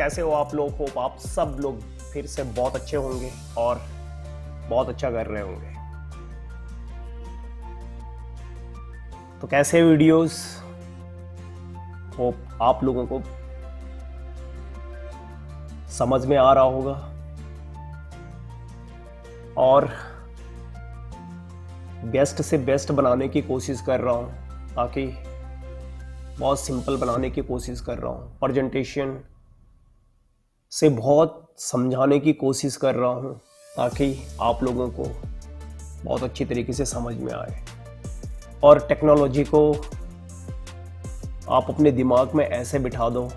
कैसे हो आप लोग? होप आप सब लोग फिर से बहुत अच्छे होंगे और बहुत अच्छा कर रहे होंगे। तो कैसे वीडियोस, होप आप लोगों को समझ में आ रहा होगा और बेस्ट से बेस्ट बनाने की कोशिश कर रहा हूँ, ताकि बहुत सिंपल बनाने की कोशिश कर रहा हूँ। प्रेजेंटेशन से बहुत समझाने की कोशिश कर रहा हूँ ताकि आप लोगों को बहुत अच्छी तरीके से समझ में आए और टेक्नोलॉजी को आप अपने दिमाग में ऐसे बिठा दो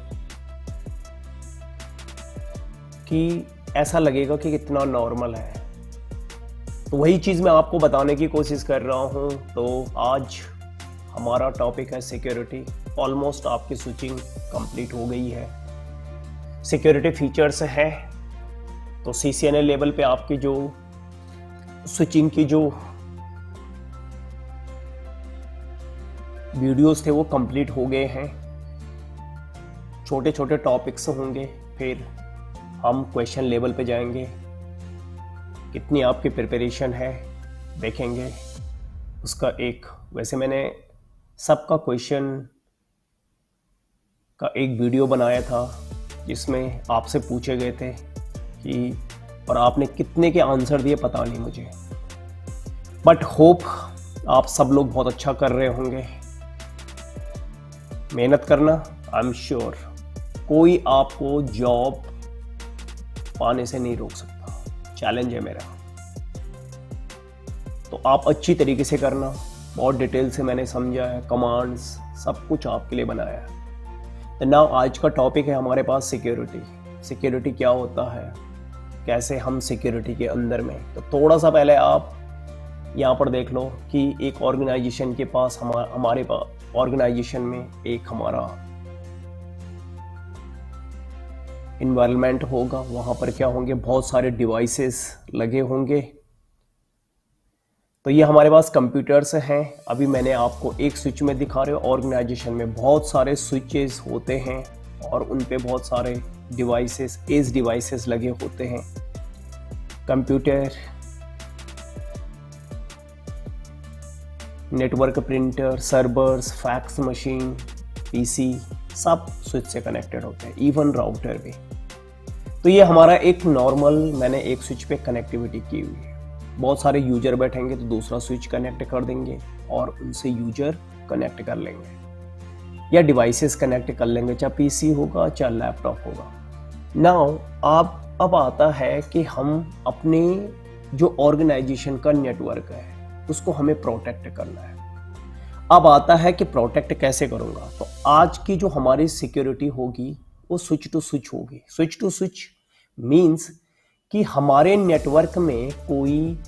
कि ऐसा लगेगा कि कितना नॉर्मल है। तो वही चीज़ मैं आपको बताने की कोशिश कर रहा हूँ। तो आज हमारा टॉपिक है सिक्योरिटी। ऑलमोस्ट आपकी स्विचिंग कंप्लीट हो गई है। सिक्योरिटी फीचर्स है तो CCNA लेवल पे आपकी जो स्विचिंग की जो वीडियोस थे वो कंप्लीट हो गए हैं। छोटे छोटे टॉपिक्स होंगे, फिर हम क्वेश्चन लेवल पे जाएंगे। कितनी आपकी प्रिपरेशन है देखेंगे उसका एक, वैसे मैंने सबका क्वेश्चन का एक वीडियो बनाया था जिसमें आपसे पूछे गए थे कि और आपने कितने के आंसर दिए पता नहीं मुझे, बट होप आप सब लोग बहुत अच्छा कर रहे होंगे। मेहनत करना, आई एम श्योर कोई आपको जॉब पाने से नहीं रोक सकता। चैलेंज है मेरा, तो आप अच्छी तरीके से करना। बहुत डिटेल से मैंने समझा है, कमांड्स सब कुछ आपके लिए बनाया है। तो नाउ आज का टॉपिक है हमारे पास सिक्योरिटी। सिक्योरिटी क्या होता है, कैसे हम सिक्योरिटी के अंदर में, तो थोड़ा सा पहले आप यहाँ पर देख लो कि एक ऑर्गेनाइजेशन के पास हमारे पास ऑर्गेनाइजेशन में एक हमारा इन्वायरमेंट होगा। वहाँ पर क्या होंगे, बहुत सारे डिवाइसेस लगे होंगे। तो ये हमारे पास कंप्यूटर्स हैं। अभी मैंने आपको एक स्विच में दिखा रहे हो। ऑर्गेनाइजेशन में बहुत सारे स्विचेस होते हैं और उन पे बहुत सारे डिवाइसेस, एज डिवाइसेस लगे होते हैं। Computer, network, printer, servers, fax machine, PC, सब स्विच से कनेक्टेड होते हैं, इवन राउटर भी। तो ये हमारा एक नॉर्मल, मैंने एक स्विच पे कनेक्टिविटी की हुई है। बहुत सारे यूजर बैठेंगे तो दूसरा स्विच कनेक्ट कर देंगे और उनसे यूजर कनेक्ट कर लेंगे या डिवाइसेस कनेक्ट कर लेंगे, चाहे पीसी होगा चाहे लैपटॉप होगा। नाउ अब आता है कि हम अपने जो ऑर्गेनाइजेशन का नेटवर्क है उसको हमें प्रोटेक्ट करना है। अब आता है कि प्रोटेक्ट कैसे करूंगा। तो आज की जो हमारी सिक्योरिटी होगी वो स्विच टू स्विच होगी। स्विच टू स्विच मींस कि हमारे नेटवर्क में कोई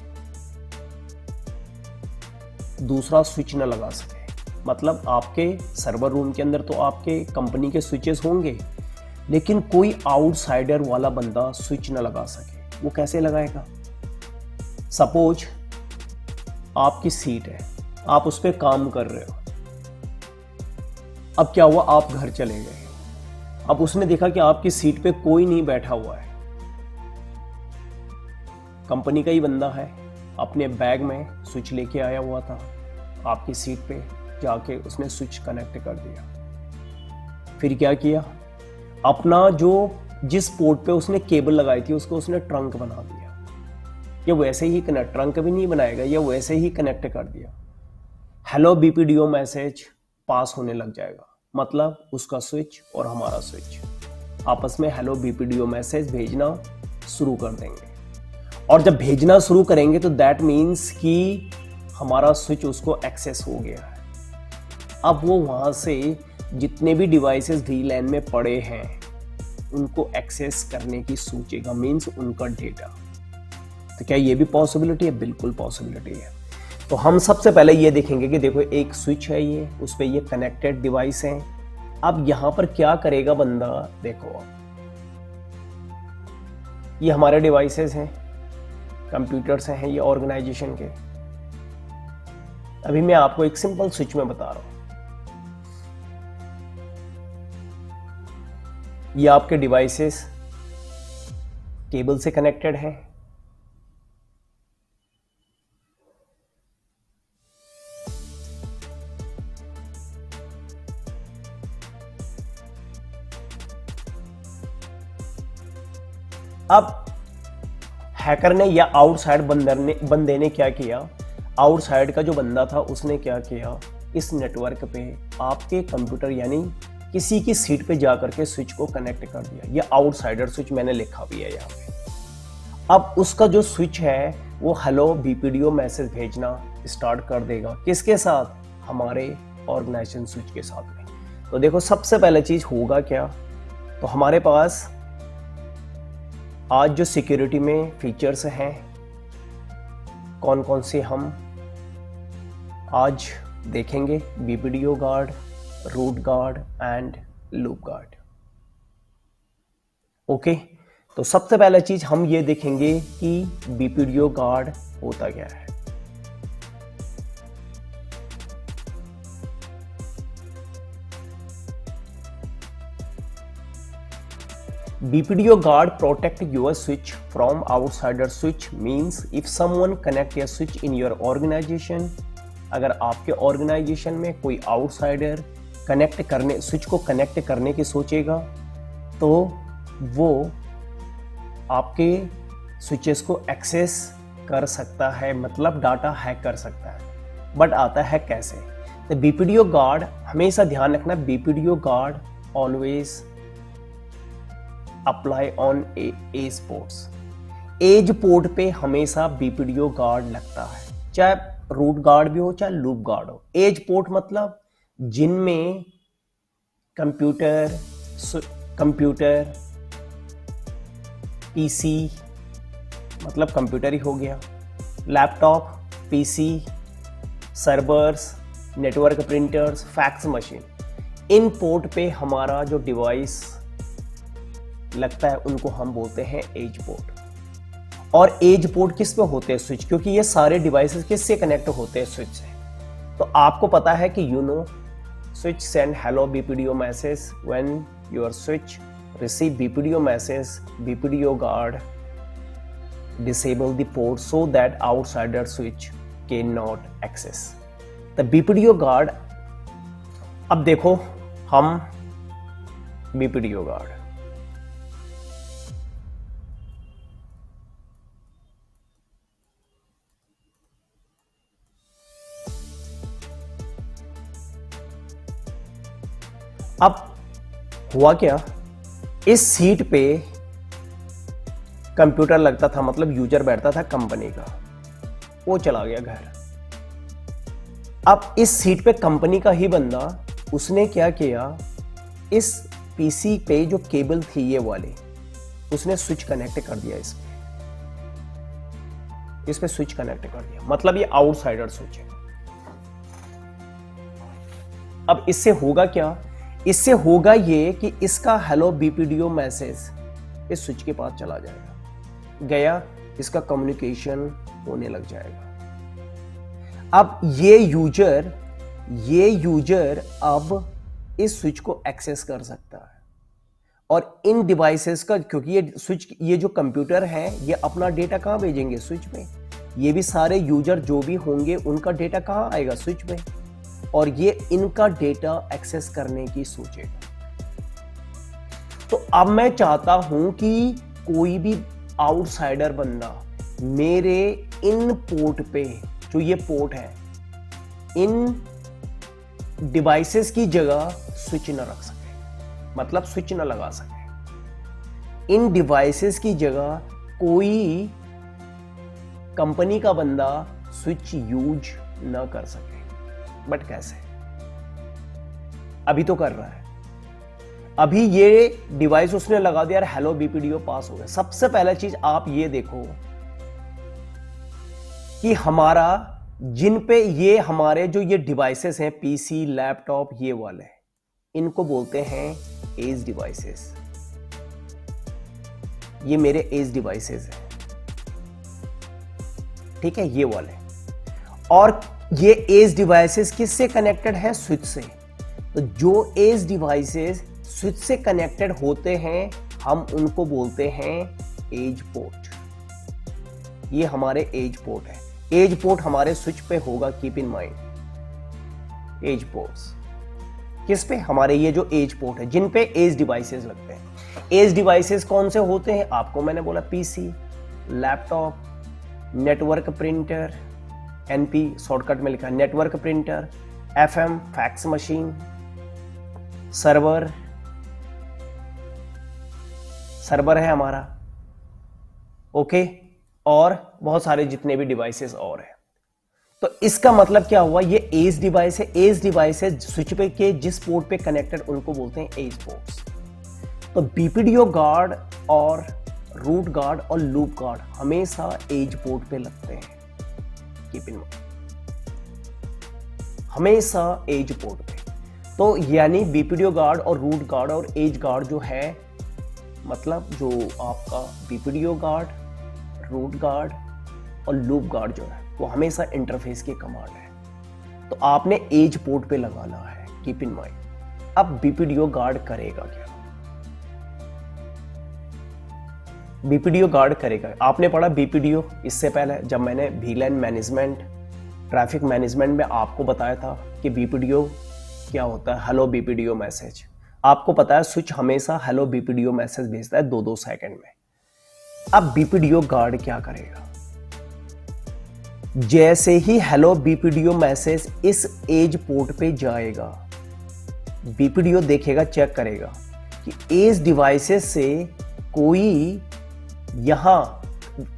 दूसरा स्विच न लगा सके। मतलब आपके सर्वर रूम के अंदर तो आपके कंपनी के स्विचेस होंगे, लेकिन कोई आउटसाइडर वाला बंदा स्विच न लगा सके। वो कैसे लगाएगा? सपोज आपकी सीट है, आप उस पर काम कर रहे हो। अब क्या हुआ, आप घर चले गए। अब उसने देखा कि आपकी सीट पे कोई नहीं बैठा हुआ है, कंपनी का ही बंदा है, अपने बैग में स्विच लेके आया हुआ था, आपकी सीट पे जाके उसने स्विच कनेक्ट कर दिया। फिर क्या किया, अपना जो जिस पोर्ट पे उसने केबल लगाई थी उसको उसने ट्रंक बना दिया, या वैसे ही कनेक्ट, ट्रंक भी नहीं बनाएगा, या वैसे ही कनेक्ट कर दिया। हेलो BPDO मैसेज पास होने लग जाएगा। मतलब उसका स्विच और हमारा स्विच आपस में हेलो BPDO मैसेज भेजना शुरू कर देंगे। और जब भेजना शुरू करेंगे तो दैट मीन्स कि हमारा स्विच उसको एक्सेस हो गया है। अब वो वहां से जितने भी डिवाइसेस VLAN में पड़े हैं उनको एक्सेस करने की सोचेगा, मीन्स उनका डेटा। तो क्या ये भी पॉसिबिलिटी है? बिल्कुल पॉसिबिलिटी है। तो हम सबसे पहले ये देखेंगे कि देखो एक स्विच है, ये उस पर ये कनेक्टेड डिवाइस है। अब यहां पर क्या करेगा बंदा, देखो ये हमारे डिवाइसेस हैं, कंप्यूटर्स हैं ये ऑर्गेनाइजेशन के। अभी मैं आपको एक सिंपल स्विच में बता रहा हूं। ये आपके डिवाइसेस केबल से कनेक्टेड है। अब हैकर ने या आउटसाइड बंदे ने क्या किया, आउटसाइड का जो बंदा था उसने क्या किया, इस नेटवर्क पे आपके कंप्यूटर यानी किसी की सीट पे जाकर के स्विच को कनेक्ट कर दिया। ये आउटसाइडर स्विच मैंने लिखा भी है यहाँ पे। अब उसका जो स्विच है वो हेलो बीपीडीओ मैसेज भेजना स्टार्ट कर देगा, किसके साथ, हमारे ऑर्गेनाइजेशन स्विच के साथ में। तो देखो सबसे पहले चीज होगा क्या, तो हमारे पास आज जो सिक्योरिटी में फीचर्स हैं कौन कौन से हम आज देखेंगे, BPDU guard, root guard and loop guard. Okay, तो सबसे पहला चीज हम ये देखेंगे कि बीपीडीओ गार्ड होता क्या है। BPDO guard protect your switch from outsider switch means if someone connect a switch in your organization, अगर आपके ऑर्गेनाइजेशन में कोई आउटसाइडर स्विच को कनेक्ट करने की सोचेगा तो वो आपके स्विचेस को एक्सेस कर सकता है, मतलब डाटा हैक कर सकता है। बट आता है कैसे, तो BPDO गार्ड हमेशा ध्यान रखना, BPDO guard always apply on edge ports. Edge port पे हमेशा BPDO गार्ड लगता है, चाहे रूट गार्ड भी हो चाहे लूप गार्ड हो। एज पोर्ट मतलब जिनमें कंप्यूटर पीसी, मतलब कंप्यूटर ही हो गया, laptop, PC, servers, network printers, fax machine, in port पे हमारा जो डिवाइस लगता है उनको हम बोलते हैं एज पोर्ट। और एज पोर्ट किस पे होते हैं, स्विच, क्योंकि ये सारे डिवाइसेस किससे कनेक्ट होते हैं, स्विच से। तो आपको पता है कि switch send hello BPDO message, when your switch receive BPDO message, BPDO guard disable the port so that outsider switch can not access the BPDO guard. अब देखो हम BPDO गार्ड, अब हुआ क्या, इस सीट पे कंप्यूटर लगता था, मतलब यूजर बैठता था कंपनी का, वो चला गया घर। अब इस सीट पे कंपनी का ही बंदा, उसने क्या किया, इस पीसी पे जो केबल थी ये वाली, उसने स्विच कनेक्ट कर दिया, इस पे स्विच कनेक्ट कर दिया, मतलब ये आउटसाइडर स्विच है। अब इससे होगा क्या, इससे होगा ये कि इसका हेलो BPDO मैसेज इस स्विच के पास चला जाएगा, गया, इसका कम्युनिकेशन होने लग जाएगा। अब ये यूजर अब इस स्विच को एक्सेस कर सकता है, और इन डिवाइसेस का, क्योंकि ये जो कंप्यूटर है ये अपना डेटा कहां भेजेंगे, स्विच पे। ये भी सारे यूजर जो भी होंगे उनका डेटा कहां आएगा, स्विच पे, और ये इनका डेटा एक्सेस करने की सोचेगा। तो अब मैं चाहता हूं कि कोई भी आउटसाइडर बंदा मेरे इन पोर्ट पे, जो ये पोर्ट है, इन डिवाइसेस की जगह स्विच न रख सके, मतलब स्विच न लगा सके। इन डिवाइसेस की जगह कोई कंपनी का बंदा स्विच यूज न कर सके। बट कैसे, अभी तो कर रहा है, अभी ये डिवाइस उसने लगा दिया, हेलो BPDO पास हो गया। सबसे पहला चीज आप ये देखो कि हमारा जिन पे ये हमारे जो ये डिवाइसेस हैं, पीसी, लैपटॉप, ये वाले, इनको बोलते हैं एज डिवाइसेस। ये मेरे एज डिवाइसेस हैं, ठीक है, ये वाले। और ये एज डिवाइसेस किससे कनेक्टेड है, स्विच से। तो जो एज डिवाइसेस स्विच से कनेक्टेड होते हैं हम उनको बोलते हैं एज पोर्ट। ये हमारे एज पोर्ट है। एज पोर्ट हमारे स्विच पे होगा, keep in mind. Edge ports किस पे? हमारे ये जो एज पोर्ट है जिन पे एज डिवाइसेस लगते हैं। एज डिवाइसेस कौन से होते हैं? आपको मैंने बोला PC, laptop, network printer, NP shortcut में लिखा network printer, FM fax machine, server है हमारा, ओके, और बहुत सारे जितने भी डिवाइसेस और हैं। तो इसका मतलब क्या हुआ? ये एज डिवाइस है। एज डिवाइस है स्विच पे के जिस पोर्ट पे कनेक्टेड उनको बोलते हैं एज पोर्ट्स। तो बीपीडीओ गार्ड और रूट गार्ड और लूप गार्ड हमेशा एज पोर्ट पे लगते हैं, कीप इन माइंड, हमेशा एज पोर्ट पे। तो यानी बीपीडीओ गार्ड और रूट गार्ड और एज गार्ड जो है, मतलब जो आपका बीपीडीओ गार्ड, रूट गार्ड और लूप गार्ड जो है वो हमेशा इंटरफेस की कमांड है। तो आपने एज पोर्ट पे लगाना है, कीप इन माइंड। अब बीपीडीओ गार्ड करेगा क्या? बीपीडीओ गार्ड करेगा, आपने पढ़ा बीपीडीओ इससे पहले जब मैंने वीलैन मैनेजमेंट, ट्रैफिक मैनेजमेंट में आपको बताया था कि बीपीडीओ क्या होता है, हेलो बीपीडीओ मैसेज। आपको पता है स्विच हमेशा हेलो बीपीडीओ मैसेज भेजता है 2-2 सेकंड में। अब बीपीडीओ गार्ड क्या करेगा? जैसे ही हेलो बीपीडीओ मैसेज इस एज पोर्ट पे जाएगा, बीपीडीओ देखेगा, चेक करेगा कि एज डिवाइसेस से कोई यहां,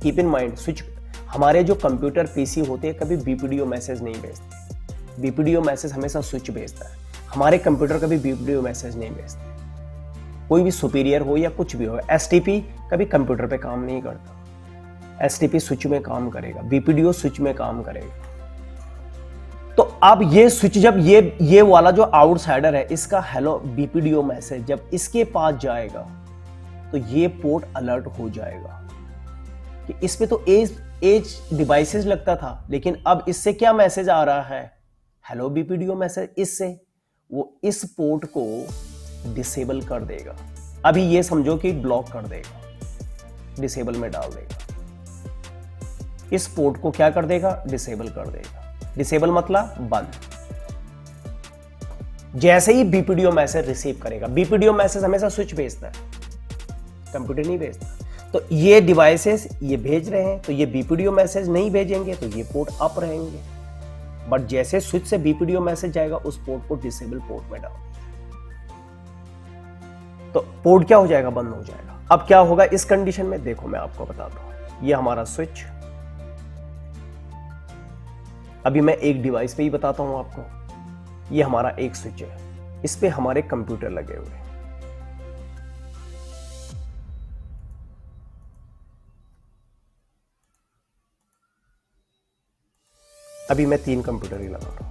कीप इन माइंड, स्विच, हमारे जो कंप्यूटर पीसी होते हैं कभी बीपीडीओ मैसेज नहीं भेजते। बीपीडीओ मैसेज हमेशा स्विच भेजता है, हमारे कंप्यूटर कभी बीपीडीओ मैसेज नहीं भेजते। कोई भी सुपीरियर हो या कुछ भी हो, एसटीपी कभी कंप्यूटर पे काम नहीं करता, एसटीपी स्विच में काम करेगा, बीपीडीओ स्विच में काम करेगा। तो अब ये स्विच जब ये वाला जो आउटसाइडर है इसका हेलो बीपीडीओ मैसेज जब इसके पास जाएगा तो ये पोर्ट अलर्ट हो जाएगा कि इस पे तो एज डिवाइसेस लगता था, लेकिन अब इससे क्या मैसेज आ रहा है? Hello BPDU message. इससे वो इस पोर्ट को डिसेबल कर देगा। अभी ये समझो कि ब्लॉक कर देगा, डिसेबल में डाल देगा। इस पोर्ट को क्या कर देगा? डिसेबल कर देगा। डिसेबल मतलब बंद। जैसे ही बीपीडीओ मैसेज रिसीव करेगा, बीपीडीओ मैसेज हमेशा स्विच भेजता है, कंप्यूटर नहीं भेजता। तो ये डिवाइसेस ये भेज रहे हैं, तो ये बीपीडीओ मैसेज नहीं भेजेंगे तो ये पोर्ट अप रहेंगे। बट जैसे स्विच से बीपीडीओ मैसेज जाएगा उस पोर्ट को डिसेबल पोर्ट में डाल, तो पोर्ट क्या हो जाएगा? बंद हो जाएगा। अब क्या होगा इस कंडीशन में? देखो मैं आपको बताता हूं। ये हमारा स्विच, अभी मैं एक डिवाइस पे ही बताता हूं आपको। ये हमारा एक स्विच है, इस पे हमारे कंप्यूटर लगे हुए हैं। अभी मैं 3 कंप्यूटर ही लगा रहा हूं।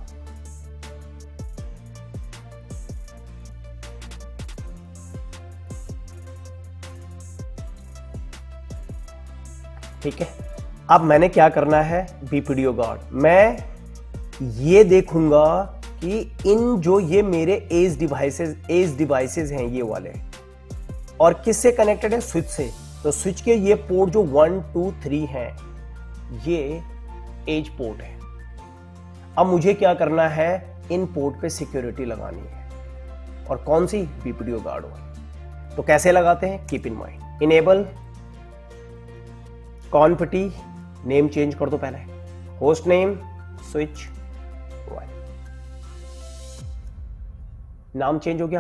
ठीक है, अब मैंने क्या करना है? बीपीडीओ गार्ड, मैं ये देखूंगा कि इन जो ये मेरे एज डिवाइसेस हैं ये वाले, और किससे कनेक्टेड है? स्विच से। तो स्विच के ये पोर्ट जो 1, 2, 3 हैं ये एज पोर्ट है। अब मुझे क्या करना है? इन पोर्ट पे सिक्योरिटी लगानी है, और कौन सी? बीपीडीओ गार्ड वाली। तो कैसे लगाते हैं? Keep in mind, enable conf t, name change कर दो पहले, होस्ट नेम स्विच 1, नाम चेंज हो गया,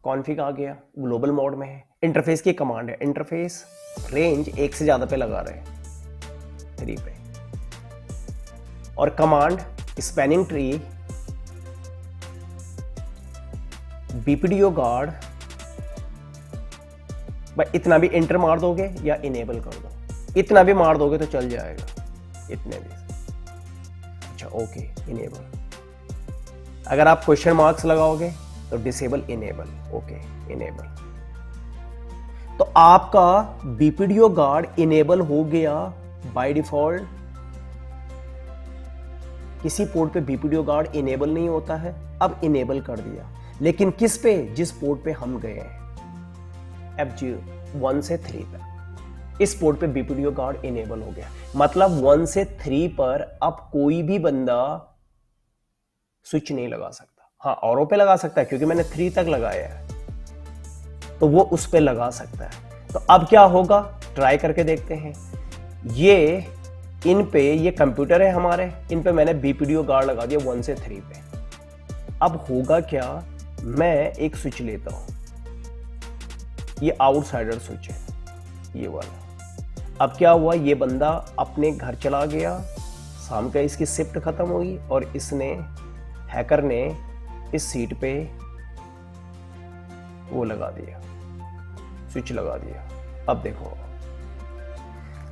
कॉन्फिग आ गया, ग्लोबल मोड में है। इंटरफेस की कमांड है, इंटरफेस रेंज 1 से ज्यादा पे लगा रहे हैं, 3 पे, और कमांड स्पैनिंग ट्री बीपीडीओ गार्ड। भाई इतना भी इंटर मार दोगे या इनेबल कर दो, इतना भी मार दोगे तो चल जाएगा, इतने भी। अच्छा ओके, इनेबल। अगर आप क्वेश्चन मार्क्स लगाओगे तो डिसेबल इनेबल, ओके इनेबल। तो आपका बीपीडीओ गार्ड इनेबल हो गया बाय डिफॉल्ट। किसी पोर्ट पे बीपीडीओ गार्ड इनेबल नहीं होता है, अब इनेबल कर दिया। लेकिन किस पे? जिस पोर्ट पे हम गए हैं, F0 1 से 3 तक, इस पोर्ट पे बीपीडीओ गार्ड इनेबल हो गया। मतलब 1 से 3 पर अब कोई भी बंदा स्विच नहीं लगा सकता। हाँ, औरों पे लगा सकता है क्योंकि मैंने 3 तक लगाया है, तो वो उस पे लगा सकता है। तो अब क्या होगा, ट्राई करके देखते हैं। ये इन पे, ये कंप्यूटर है हमारे, इन पे मैंने बीपीडीओ गार्ड लगा दिया 1 से 3 पे। अब होगा क्या, मैं एक स्विच लेता हूं, ये आउटसाइडर स्विच है, ये वाला। अब क्या हुआ, ये बंदा अपने घर चला गया, शाम का इसकी शिफ्ट खत्म हुई और इसने, हैकर ने इस सीट पे वो लगा दिया, स्विच लगा दिया। अब देखो,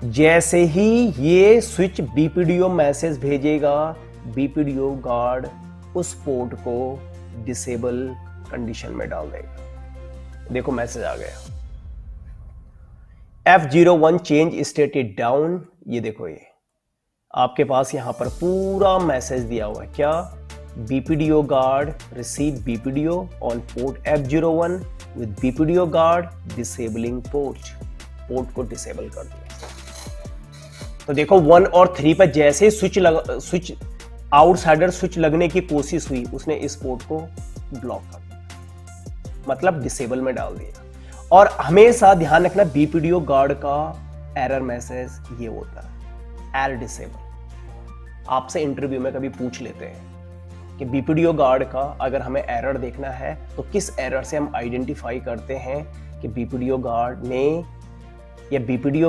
जैसे ही ये स्विच बीपीडीओ मैसेज भेजेगा, बीपीडीओ गार्ड उस पोर्ट को डिसेबल कंडीशन में डाल देगा। देखो मैसेज आ गया, F01 चेंज स्टेटेड डाउन। ये देखो, ये आपके पास यहां पर पूरा मैसेज दिया हुआ है। क्या? BPDU guard receive BPDU on port F01 with BPDU guard disabling port को डिसेबल कर दिया। तो देखो 1 और 3 पर जैसे स्विच आउटसाइडर स्विच लगने की कोशिश हुई, उसने इस पोर्ट को ब्लॉक कर दिया, मतलब डिसेबल में डाल दिया। और हमेशा ध्यान रखना, बीपीडीओ गार्ड का एरर मैसेज ये होता है, एरर डिसेबल। आपसे इंटरव्यू में कभी पूछ लेते हैं कि बीपीडीओ गार्ड का अगर हमें एरर देखना है तो किस एरर से हम आइडेंटिफाई करते हैं कि बीपीडीओ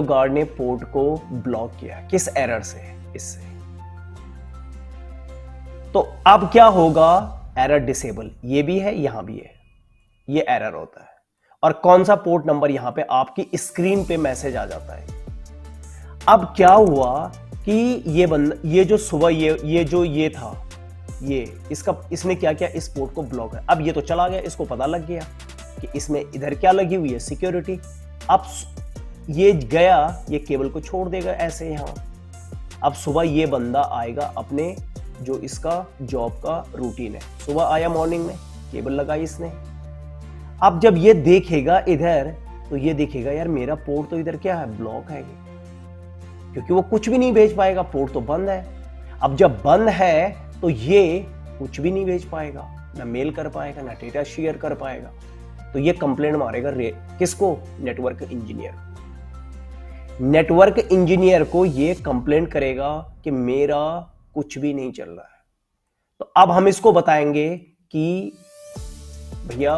गार्ड ने पोर्ट को ब्लॉक किया, किस एरर से? इससे। तो अब क्या होगा, एरर डिसेबल, ये भी है, यहां भी है, ये एरर होता है। और कौन सा पोर्ट नंबर, यहां पे आपकी स्क्रीन पे मैसेज आ जाता है। अब क्या हुआ कि ये जो सुबह ये था, इसने क्या किया, इस पोर्ट को ब्लॉक है। अब ये तो चला गया, इसको पता लग गया कि इसमें इधर क्या लगी हुई है, सिक्योरिटी। अब ये गया, ये केबल को छोड़ देगा ऐसे यहां। अब सुबह ये बंदा आएगा, अपने जो इसका जॉब का रूटीन है, सुबह आया मॉर्निंग में, केबल लगाई इसने। अब जब ये देखेगा इधर, तो ये देखेगा यार मेरा पोर्ट तो इधर क्या है, ब्लॉक है, क्योंकि वो कुछ भी नहीं भेज पाएगा, पोर्ट तो बंद है। अब जब बंद है तो ये कुछ भी नहीं भेज पाएगा, ना मेल कर पाएगा, ना डेटा शेयर कर पाएगा। तो ये कंप्लेंट मारेगा किसको? Network engineer. नेटवर्क इंजीनियर को ये कंप्लेंट करेगा कि मेरा कुछ भी नहीं चल रहा है। तो अब हम इसको बताएंगे कि भैया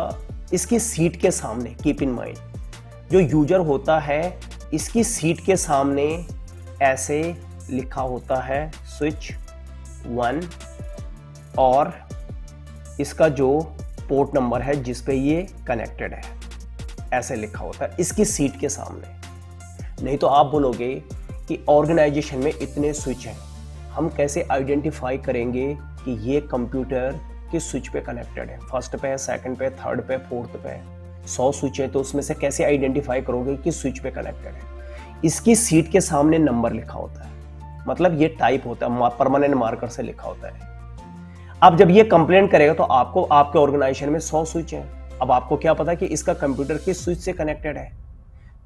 इसकी सीट के सामने, कीप इन माइंड, जो यूजर होता है इसकी सीट के सामने ऐसे लिखा होता है स्विच 1 और इसका जो पोर्ट नंबर है जिस पे ये कनेक्टेड है, ऐसे लिखा होता है इसकी सीट के सामने। नहीं तो आप बोलोगे कि ऑर्गेनाइजेशन में इतने स्विच हैं, हम कैसे आइडेंटिफाई करेंगे कि ये कंप्यूटर किस स्विच पे कनेक्टेड है, फर्स्ट पे, सेकंड पे, थर्ड पे, फोर्थ पे। 100 स्विच है तो उसमें से कैसे आइडेंटिफाई करोगे किस स्विच पे कनेक्टेड है? इसकी सीट के सामने नंबर लिखा होता है, मतलब ये टाइप होता है, परमानेंट मार्कर से लिखा होता है। अब जब ये कंप्लेंट करेगा तो आपको, आपके ऑर्गेनाइजेशन में 100 स्विच है, अब आपको क्या पता कि इसका कंप्यूटर किस स्विच से कनेक्टेड है?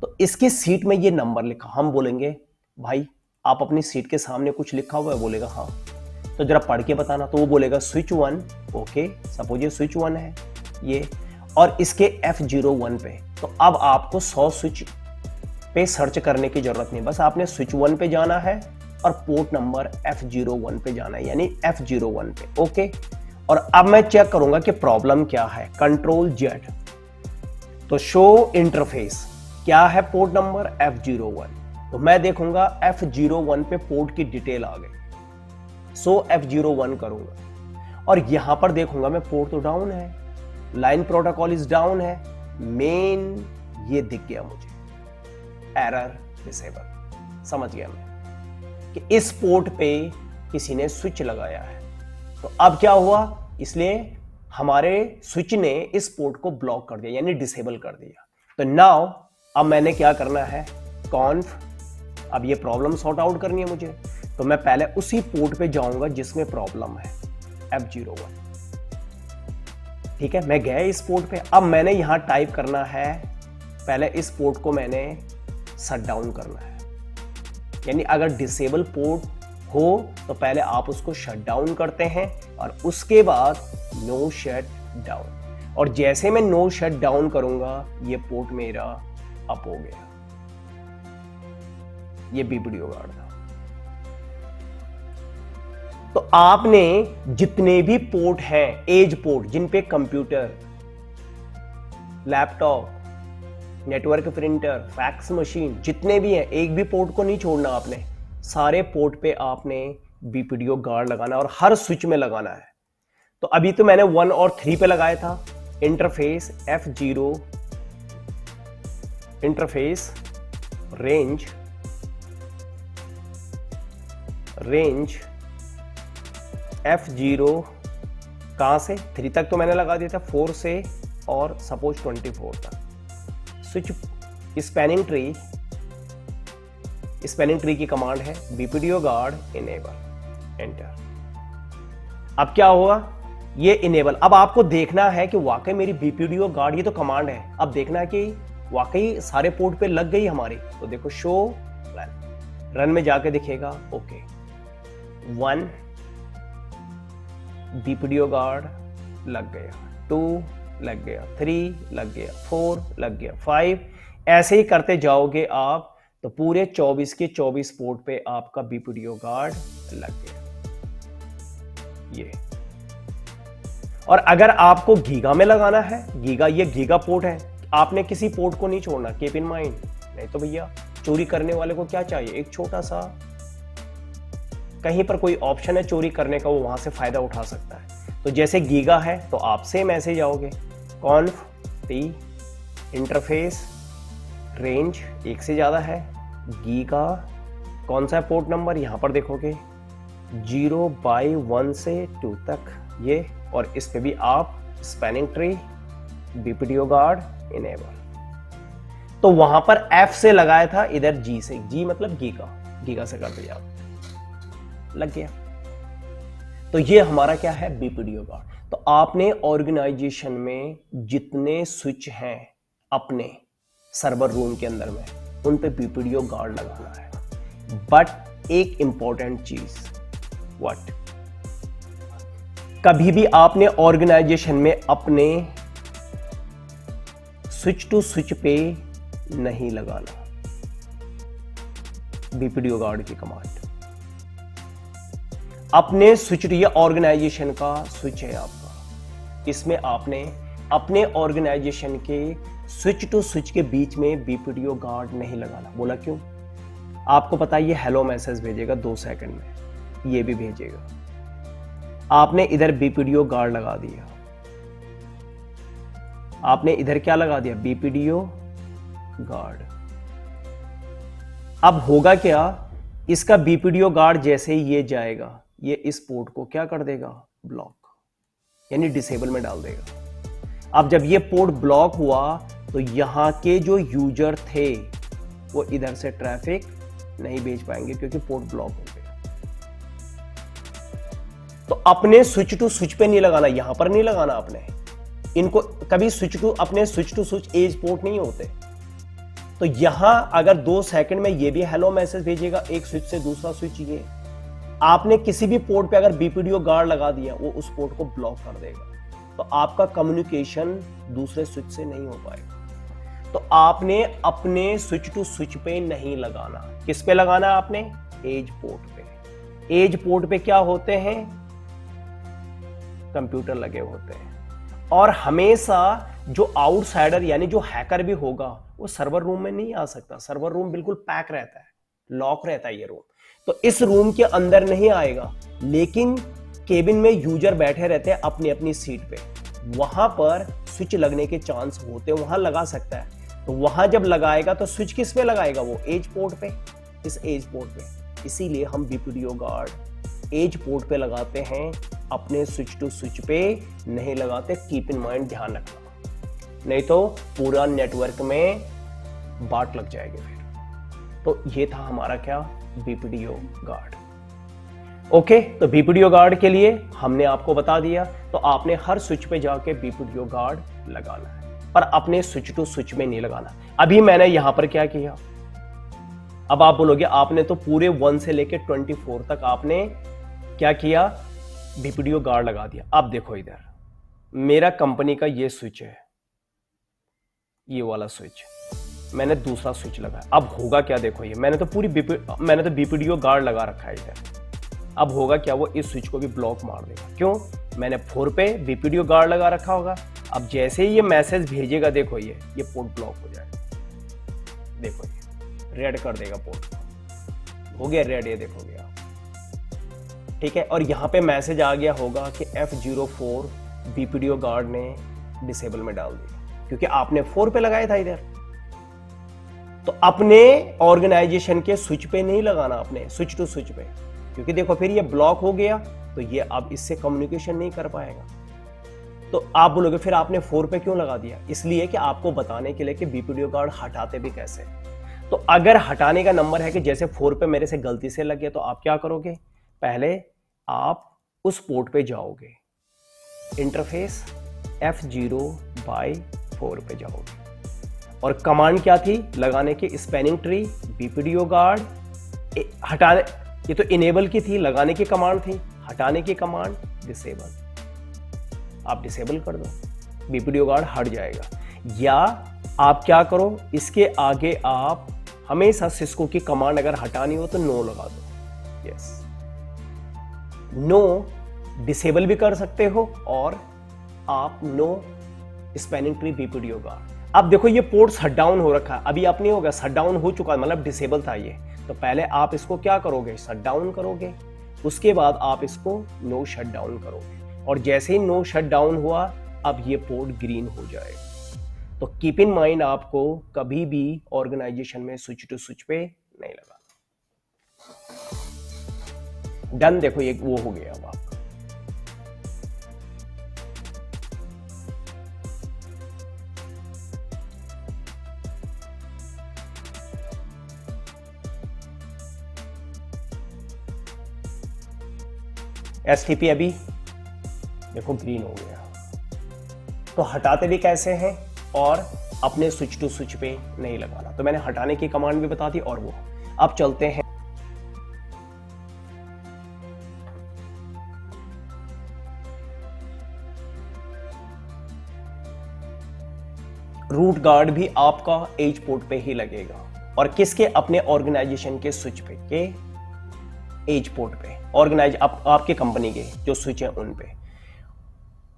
तो इसकी सीट में ये नंबर लिखा, हम बोलेंगे भाई आप अपनी सीट के सामने कुछ लिखा हुआ है? बोलेगा हाँ। तो जरा पढ़ के बताना। तो वो बोलेगा स्विच 1, ओके, सपोज ये स्विच 1 है ये, और इसके F01 पे। तो अब आपको 100 स्विच पे सर्च करने की जरूरत नहीं, बस आपने स्विच 1 पे जाना है और पोर्ट नंबर F01 पे जाना है, यानी F01 पे, ओके। और अब मैं चेक करूंगा कि प्रॉब्लम क्या है। कंट्रोल Z, तो शो इंटरफेस, क्या है पोर्ट नंबर F01, तो मैं देखूंगा F01 पे पोर्ट की डिटेल आ गई, सो F01 करूंगा और यहां पर देखूंगा मैं पोर्ट तो डाउन है, लाइन प्रोटोकॉल इज डाउन है, मेन ये दिख गया मुझे, एरर डिसेबल। समझ गया मैं कि इस पोर्ट पे किसी ने स्विच लगाया है। तो अब क्या हुआ, इसलिए हमारे स्विच ने इस पोर्ट को ब्लॉक कर दिया, यानी डिसेबल कर दिया। तो नाउ अब मैंने क्या करना है, कॉन्फ, अब ये प्रॉब्लम सॉर्ट आउट करनी है मुझे। तो मैं पहले उसी पोर्ट पे जाऊंगा जिसमें प्रॉब्लम है, F01। ठीक है, मैं गया इस पोर्ट पे, अब मैंने यहां टाइप करना है, पहले इस पोर्ट को मैंने शट डाउन करना है। यानी अगर डिसेबल पोर्ट हो तो पहले आप उसको शट डाउन करते हैं और उसके बाद नो शट डाउन, और जैसे मैं नो शट डाउन करूंगा ये पोर्ट मेरा अप हो गया। ये बीपीडीओ गार्ड था। तो आपने जितने भी पोर्ट हैं, एज पोर्ट, जिन पे computer, laptop, network printer, fax machine, जितने भी हैं, एक भी पोर्ट को नहीं छोड़ना आपने। सारे पोर्ट पे आपने बीपीडीओ गार्ड लगाना और हर स्विच में लगाना है। तो अभी तो मैंने 1 और 3 पे लगाया था। Interface F0, interface range F0 कहां से, 3 तक तो मैंने लगा दिया था, 4 से और सपोज 24 तक। स्विच स्पैनिंग ट्री की कमांड है बीपीडीओ गार्ड इनेबल, एंटर। अब क्या होगा, ये इनेबल। अब आपको देखना है कि वाकई मेरी बीपीडीओ गार्ड, ये तो कमांड है, अब देखना है कि वाकई सारे पोर्ट पे लग गई हमारी। तो देखो शो रन में जाके दिखेगा, ओके 1 बीपीडीओ गार्ड लग गया, 2 लग गया, 3 लग गया, 4 लग गया, 5, ऐसे ही करते जाओगे आप तो पूरे 24 के 24 पोर्ट पे आपका बीपीडीओ गार्ड लग गया। ये, और अगर आपको गीगा में लगाना है, गीगा, ये गीगा पोर्ट है, आपने किसी पोर्ट को नहीं छोड़ना, कीप इन माइंड। नहीं तो भैया चोरी करने वाले को क्या चाहिए, एक छोटा सा कहीं पर कोई ऑप्शन है चोरी करने का, वो वहां से फायदा उठा सकता है। तो जैसे गीगा है तो आप सेम ऐसे जाओगे, कॉन्फ टी इंटरफेस रेंज, एक से ज्यादा है, गीगा कौन सा है पोर्ट नंबर, यहां पर देखोगे 0 बाई 1 से 2 तक ये, और इस पे भी आप स्पैनिंग ट्री बीपीडीओ गार्ड इनेबल। तो वहां पर F से लगाया था, इधर G से, G मतलब गीगा से कर दिया, लग गया। तो ये हमारा क्या है, बीपीडीओ गार्ड। तो आपने ऑर्गेनाइजेशन में जितने स्विच हैं अपने सर्वर रूम के अंदर में, उन पे बीपीडीओ गार्ड लगाना है। बट एक इंपॉर्टेंट चीज, व्हाट, कभी भी आपने ऑर्गेनाइजेशन में अपने स्विच टू स्विच पे नहीं लगाना बीपीडीओ गार्ड की कमांड। अपने स्विच, ये ऑर्गेनाइजेशन का स्विच है आपका, इसमें आपने अपने ऑर्गेनाइजेशन के स्विच टू स्विच के बीच में बीपीडीओ गार्ड नहीं लगाना। बोला क्यों? आपको पता है ये हेलो मैसेज भेजेगा 2 सेकंड में, ये भी भेजेगा। आपने इधर बीपीडीओ गार्ड लगा दिया, आपने इधर क्या लगा दिया, बीपीडीओ गार्ड। अब होगा क्या, इसका बीपीडीओ गार्ड जैसे ही ये जाएगा, ये इस पोर्ट को क्या कर देगा, ब्लॉक, यानी डिसेबल में डाल देगा। अब जब ये पोर्ट ब्लॉक हुआ तो यहां के जो यूजर थे वो इधर से ट्रैफिक नहीं भेज पाएंगे क्योंकि पोर्ट ब्लॉक हो गया। तो अपने स्विच टू स्विच पे नहीं लगाना, यहां पर नहीं लगाना आपने इनको कभी। अपने switch to switch edge port नहीं होते। तो यहां अगर 2 सेकंड में ये भी हेलो मैसेज भेजेगा, एक स्विच से दूसरा स्विच, ये आपने किसी भी पोर्ट पे अगर बीपीडीओ गार्ड लगा दिया, वो उस पोर्ट को ब्लॉक कर देगा। तो आपका कम्युनिकेशन दूसरे स्विच से नहीं हो पाएगा। तो आपने अपने स्विच टू स्विच पे नहीं लगाना। किस पे लगाना है आपने, एज पोर्ट पे। एज पोर्ट पे क्या होते हैं, कंप्यूटर लगे होते हैं। और हमेशा जो आउटसाइडर यानी जो हैकर भी होगा वो सर्वर रूम में नहीं आ सकता। सर्वर रूम बिल्कुल पैक रहता है, लॉक रहता है ये रूम। तो इस रूम के अंदर नहीं आएगा, लेकिन केबिन में यूजर बैठे रहते हैं अपनी अपनी सीट पे, वहां पर स्विच लगने के चांस होते हैं, वहां लगा सकता है। तो वहां जब लगाएगा तो स्विच किस पे लगाएगा, वो एज पोर्ट पे, इस एज पोर्ट पे। इसीलिए हम बीपीडीओ गार्ड एज पोर्ट पे लगाते हैं, अपने स्विच टू स्विच पे नहीं लगाते। कीप इन माइंड, ध्यान रखना, नहीं तो पूरा नेटवर्क में बाट लग जाएगी फिर। तो ये था हमारा क्या, बीपीडीओ गार्ड। ओके, तो बीपीडीओ गार्ड के लिए हमने आपको बता दिया। तो आपने हर स्विच पे जाके बीपीडीओ गार्ड लगाना है, पर अपने स्विच टू स्विच में नहीं लगाना। अभी मैंने यहां पर क्या किया, अब आप बोलोगे आपने तो पूरे 1 से लेके 24 तक आपने क्या किया, बीपीडीओ गार्ड लगा दिया। अब देखो इधर मेरा कंपनी का ये स्विच है, ये वाला स्विच, मैंने दूसरा स्विच लगाया। अब होगा क्या, देखो ये मैंने तो बीपीडीओ गार्ड लगा रखा है इधर। अब होगा क्या, वो इस स्विच को भी ब्लॉक मार देगा। क्यों, मैंने 4 पे बीपीडीओ गार्ड लगा रखा होगा। अब जैसे ही ये मैसेज भेजेगा, देखो ये पोर्ट ब्लॉक हो जाएगा। देखो ये रेड कर देगा पोर्ट को, हो गया रेड, ये देखोगे आप, ठीक है। और यहां पे मैसेज आ गया होगा कि F04 बीपीडीओ गार्ड ने डिसेबल में डाल दिया, क्योंकि आपने 4 पे लगाया था इधर। तो अपने ऑर्गेनाइजेशन के स्विच पे नहीं लगाना, अपने स्विच टू स्विच पे, क्योंकि देखो फिर ये ब्लॉक हो गया तो ये अब इससे कम्युनिकेशन नहीं कर पाएगा। तो आप बोलोगे फिर आपने 4 पे क्यों लगा दिया, इसलिए कि आपको बताने के लिए कि बीपीडीओ गार्ड हटाते भी कैसे। तो अगर हटाने का नंबर है कि जैसे 4 पे मेरे से गलती से लग गया, तो आप क्या करोगे, पहले आप उस पोर्ट पे जाओगे, इंटरफेस F0/4 पे जाओगे, और कमांड क्या थी लगाने की, स्पैनिंग ट्री, बीपीडीओ गार्ड हटाने, ये तो इनेबल की थी, लगाने की कमांड थी, हटाने की कमांड डिसेबल। आप डिसेबल कर दो, बीपीडीओ गार्ड हट जाएगा। या आप क्या करो, इसके आगे आप हमेशा सिस्को की कमांड अगर हटानी हो तो नो लगा दो। यस, नो डिसेबल भी कर सकते हो, और आप नो स्पैनिंग ट्री बीपीडीओ गार्ड। अब देखो ये पोर्ट शट डाउन हो रखा है, अभी आप नहीं होगा, शट डाउन हो चुका, मतलब डिसेबल था ये। तो पहले आप इसको क्या करोगे, शट डाउन करोगे, उसके बाद आप इसको नो शट डाउन करोगे, और जैसे ही नो शट डाउन हुआ अब ये पोर्ट ग्रीन हो जाएगा। तो कीप इन माइंड, आपको कभी भी ऑर्गेनाइजेशन में स्विच टू स्विच पे नहीं लगाना। डन, देखो ये वो हो गया अब आपका। एसटीपी अभी देखो ग्रीन हो गया। तो हटाते भी कैसे हैं, और अपने स्विच टू स्विच पे नहीं लगाना। तो मैंने हटाने की कमांड भी बता दी, और वो अब चलते हैं रूट गार्ड भी आपका एज पोर्ट पे ही लगेगा, और किसके, अपने ऑर्गेनाइजेशन के स्विच पे, के एज पोर्ट पे, आपके कंपनी के जो स्विच है उन पे।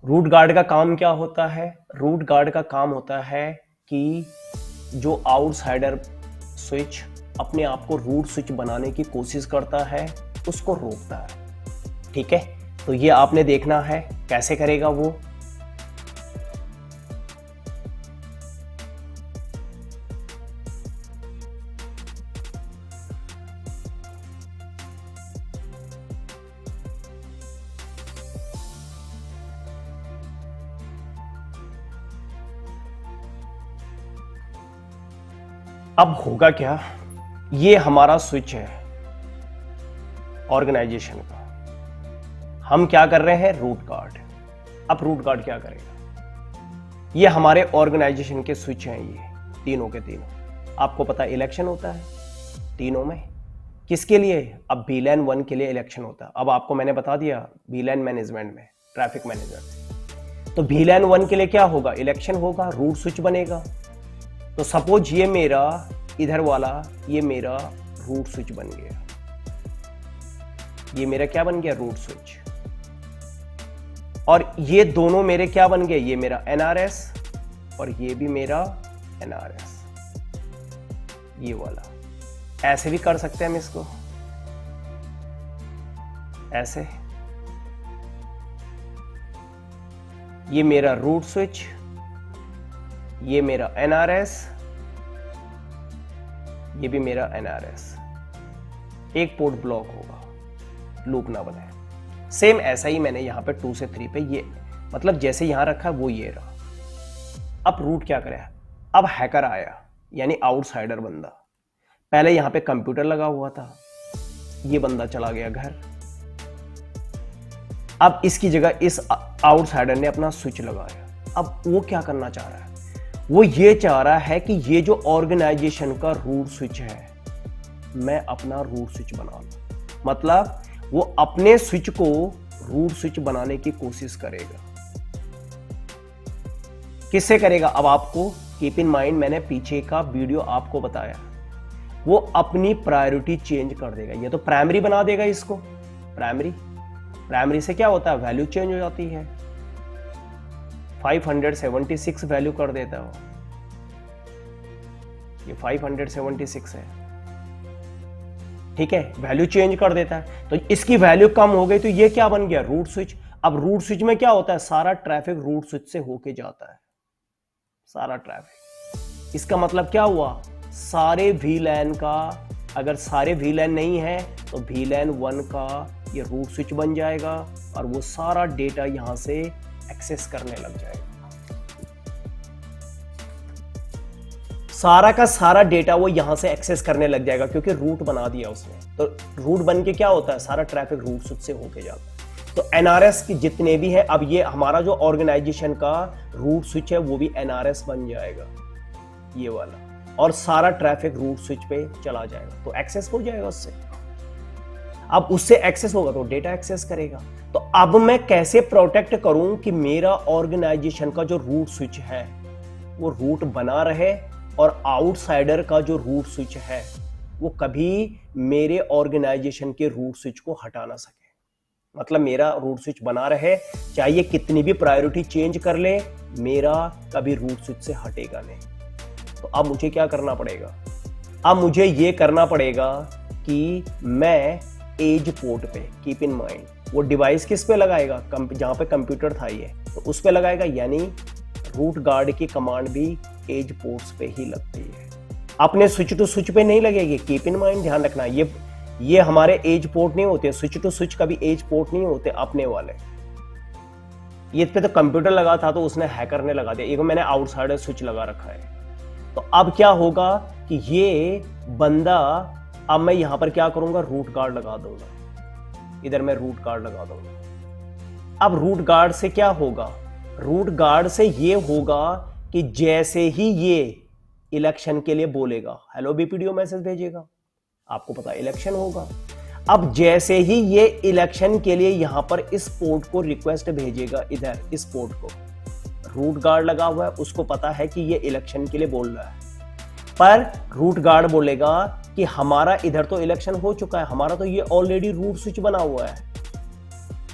रूट गार्ड का काम क्या होता है, रूट गार्ड का काम होता है कि जो आउटसाइडर स्विच अपने आप को रूट स्विच बनाने की कोशिश करता है उसको रोकता है, ठीक है। तो ये आपने देखना है कैसे करेगा वो। अब होगा क्या, ये हमारा स्विच है ऑर्गेनाइजेशन का, हम क्या कर रहे हैं, रूट गार्ड। अब रूट गार्ड क्या करेगा, ये हमारे ऑर्गेनाइजेशन के स्विच हैं, ये तीनों के तीनों। आपको पता है इलेक्शन होता है तीनों में, किसके लिए, अब VLAN 1 के लिए इलेक्शन होता है। अब आपको मैंने बता दिया VLAN मैनेजमेंट में, ट्रैफिक मैनेजमेंट। तो VLAN 1 के लिए क्या होगा, इलेक्शन होगा, रूट स्विच बनेगा। तो सपोज ये मेरा इधर वाला, ये मेरा रूट स्विच बन गया, ये मेरा क्या बन गया, रूट स्विच। और ये दोनों मेरे क्या बन गए, ये मेरा NRS और ये भी मेरा NRS, ये वाला। ऐसे भी कर सकते हैं हम इसको, ऐसे, ये मेरा रूट स्विच, ये मेरा NRS, ये भी मेरा NRS। एक पोर्ट ब्लॉक होगा, लूप ना बने। सेम ऐसा ही मैंने यहां पे 2 से 3 पे, ये मतलब जैसे यहां रखा वो ये रहा। अब रूट क्या करे, अब हैकर आया, यानी आउटसाइडर बंदा। पहले यहां पे कंप्यूटर लगा हुआ था, ये बंदा चला गया घर, अब इसकी जगह इस आउटसाइडर ने अपना स्विच लगाया। अब वो क्या करना चाह रहा है, वो ये चाह रहा है कि ये जो ऑर्गेनाइजेशन का रूट स्विच है मैं अपना रूट स्विच बना लूं। मतलब वो अपने स्विच को रूट स्विच बनाने की कोशिश करेगा। किससे करेगा, अब आपको कीप इन माइंड, मैंने पीछे का वीडियो आपको बताया, वो अपनी प्रायोरिटी चेंज कर देगा। ये तो प्राइमरी बना देगा इसको, प्राइमरी से क्या होता है, वैल्यू चेंज हो जाती है। 576 वैल्यू कर देता है वो, ये 576 है, ठीक है, वैल्यू चेंज कर देता है। तो इसकी वैल्यू कम हो गई तो ये क्या बन गया, रूट स्विच। अब रूट स्विच में क्या होता है, सारा ट्रैफिक रूट स्विच से होके जाता है, सारा ट्रैफिक। इसका मतलब क्या हुआ, सारे VLAN का, अगर सारे VLAN नहीं है तो VLAN 1 का ये रूट स्विच बन जाएगा और वो सारा डेटा यहां से एक्सेस करने लग जाएगा। सारा का सारा डेटा वो यहां से एक्सेस करने लग जाएगा क्योंकि रूट बना दिया उसने। तो रूट बन के क्या होता है, सारा ट्रैफिक रूट स्विच से होके जाता है। तो NRS की जितने भी है, अब ये हमारा जो ऑर्गेनाइजेशन का रूट स्विच है वो भी NRS बन जाएगा, ये वाला, और सारा ट्रैफिक रूट स्विच पे चला जाएगा, तो एक्सेस हो जाएगा उससे। अब उससे एक्सेस होगा तो डेटा एक्सेस करेगा। तो अब मैं कैसे प्रोटेक्ट करूं कि मेरा ऑर्गेनाइजेशन का जो रूट स्विच है वो रूट बना रहे और आउटसाइडर का जो रूट स्विच है वो कभी मेरे ऑर्गेनाइजेशन के रूट स्विच को हटा ना सके। मतलब मेरा रूट स्विच बना रहे, चाहे कितनी भी प्रायोरिटी चेंज कर ले, मेरा कभी रूट स्विच से हटेगा नहीं। तो अब मुझे क्या करना पड़ेगा, अब मुझे ये करना पड़ेगा कि मैं एज पोर्ट पे, कीप इन माइंड, वो डिवाइस किस पे लगाएगा, जहां पे कंप्यूटर था ये, तो उस पे लगाएगा। यानी रूट गार्ड की कमांड भी एज पोर्ट्स पे ही लगती है, अपने स्विच टू स्विच पे नहीं लगेगी। कीप इन माइंड, ध्यान रखना, ये हमारे एज पोर्ट नहीं होते, स्विच टू स्विच कभी एज पोर्ट नहीं होते अपने वाले। ये पे तो कंप्यूटर लगा था तो उसने हैकर ने लगा दिया, एक मैंने आउटसाइडर स्विच लगा रखा है। तो अब क्या होगा कि ये बंदा, अब मैं यहां पर क्या करूंगा, रूट गार्ड लगा दूंगा, इधर मैं रूट गार्ड लगा दूंगा। अब रूट गार्ड से क्या होगा, रूट गार्ड से ये होगा कि जैसे ही ये इलेक्शन के लिए बोलेगा, हेलो BPDO मैसेज भेजेगा, आपको पता है इलेक्शन होगा। अब जैसे ही ये इलेक्शन के लिए यहां पर इस पोर्ट को रिक्वेस्ट भेजेगा, इधर इस पोर्ट को रूट गार्ड लगा हुआ है, उसको पता है कि ये इलेक्शन के लिए बोल रहा है, पर रूट गार्ड बोलेगा कि हमारा इधर तो इलेक्शन हो चुका है, हमारा तो ये ऑलरेडी रूट स्विच बना हुआ है,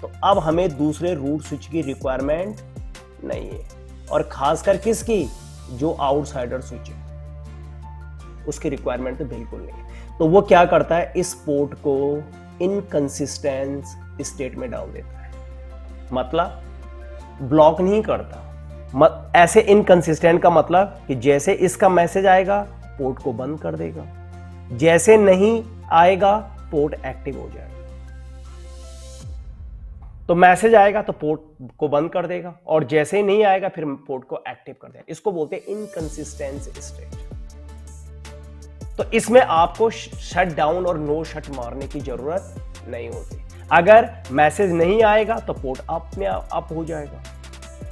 तो अब हमें दूसरे रूट स्विच की रिक्वायरमेंट नहीं है। और खासकर किसकी, जो आउटसाइडर स्विच है उसकी रिक्वायरमेंट तो बिल्कुल नहीं है। तो वो क्या करता है, इस पोर्ट को इनकंसिस्टेंट स्टेट में डाल देता है, मतलब ब्लॉक नहीं करता। ऐसे इनकंसिस्टेंट का मतलब कि जैसे इसका मैसेज आएगा पोर्ट को बंद कर देगा, जैसे नहीं आएगा पोर्ट एक्टिव हो जाएगा। तो मैसेज आएगा तो पोर्ट को बंद कर देगा और जैसे ही नहीं आएगा फिर पोर्ट को एक्टिव कर देगा। इसको बोलते हैं इनकंसिस्टेंट स्टेट। तो इसमें आपको शट डाउन और नो शट मारने की जरूरत नहीं होती। अगर मैसेज नहीं आएगा तो पोर्ट अपने आप अप हो जाएगा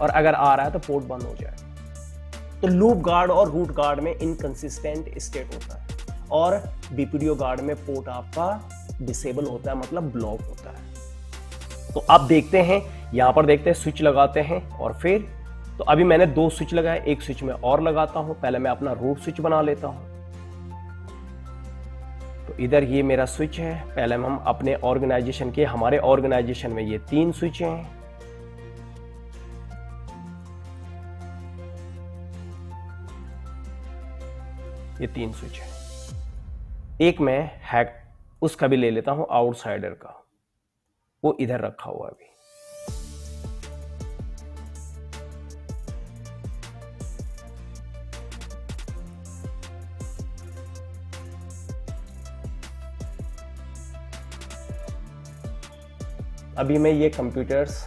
और अगर आ रहा है तो पोर्ट बंद हो जाएगा। तो लूप गार्ड और रूट गार्ड में इनकंसिस्टेंट स्टेट होता है और BPDO गार्ड में पोर्ट आपका डिसेबल होता है, मतलब ब्लॉक होता है। तो अब देखते हैं, यहां पर देखते हैं, स्विच लगाते हैं और फिर, तो अभी मैंने 2 स्विच लगाए, एक स्विच में और लगाता हूं। पहले मैं अपना रूट स्विच बना लेता हूं। तो इधर ये मेरा स्विच है, पहले हम अपने ऑर्गेनाइजेशन के, हमारे ऑर्गेनाइजेशन में ये 3 स्विच हैं। ये 3 स्विच है, एक मैं हैक उसका भी ले लेता हूं, आउटसाइडर का, वो इधर रखा हुआ अभी। अभी मैं ये कंप्यूटर्स,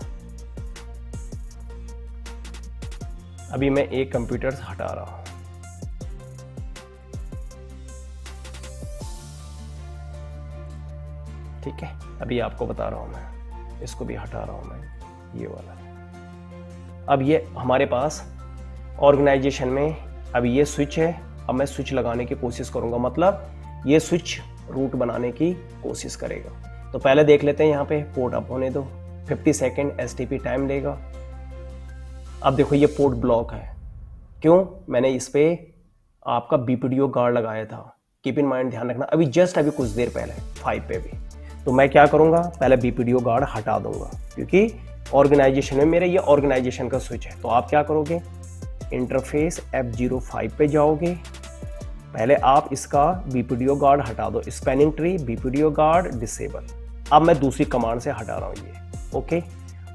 अभी मैं एक कंप्यूटर्स हटा रहा हूं। ठीक है, अभी आपको बता रहा हूं मैं, इसको भी हटा रहा हूं मैं, ये वाला। अब ये हमारे पास ऑर्गेनाइजेशन में अब ये स्विच है। अब मैं स्विच लगाने की कोशिश करूंगा, मतलब ये स्विच रूट बनाने की कोशिश करेगा। तो पहले देख लेते हैं, यहाँ पे पोर्ट अप होने दो, 50 सेकेंड एसटीपी टाइम लेगा। अब देखो ये पोर्ट ब्लॉक है, क्यों? मैंने इस पे आपका बीपीडीओ गार्ड लगाया था। कीप इन माइंड, ध्यान रखना, अभी जस्ट अभी कुछ देर पहले 5 पे भी। तो मैं क्या करूंगा, पहले बीपीडीओ गार्ड हटा दूंगा, क्योंकि ऑर्गेनाइजेशन में मेरे ये ऑर्गेनाइजेशन का स्विच है। तो आप क्या करोगे, इंटरफेस F05 पे जाओगे, पहले आप इसका बीपीडीओ गार्ड हटा दो, स्पैनिंग ट्री बीपीडीओ गार्ड डिसेबल। अब मैं दूसरी कमांड से हटा रहा हूँ ये, ओके।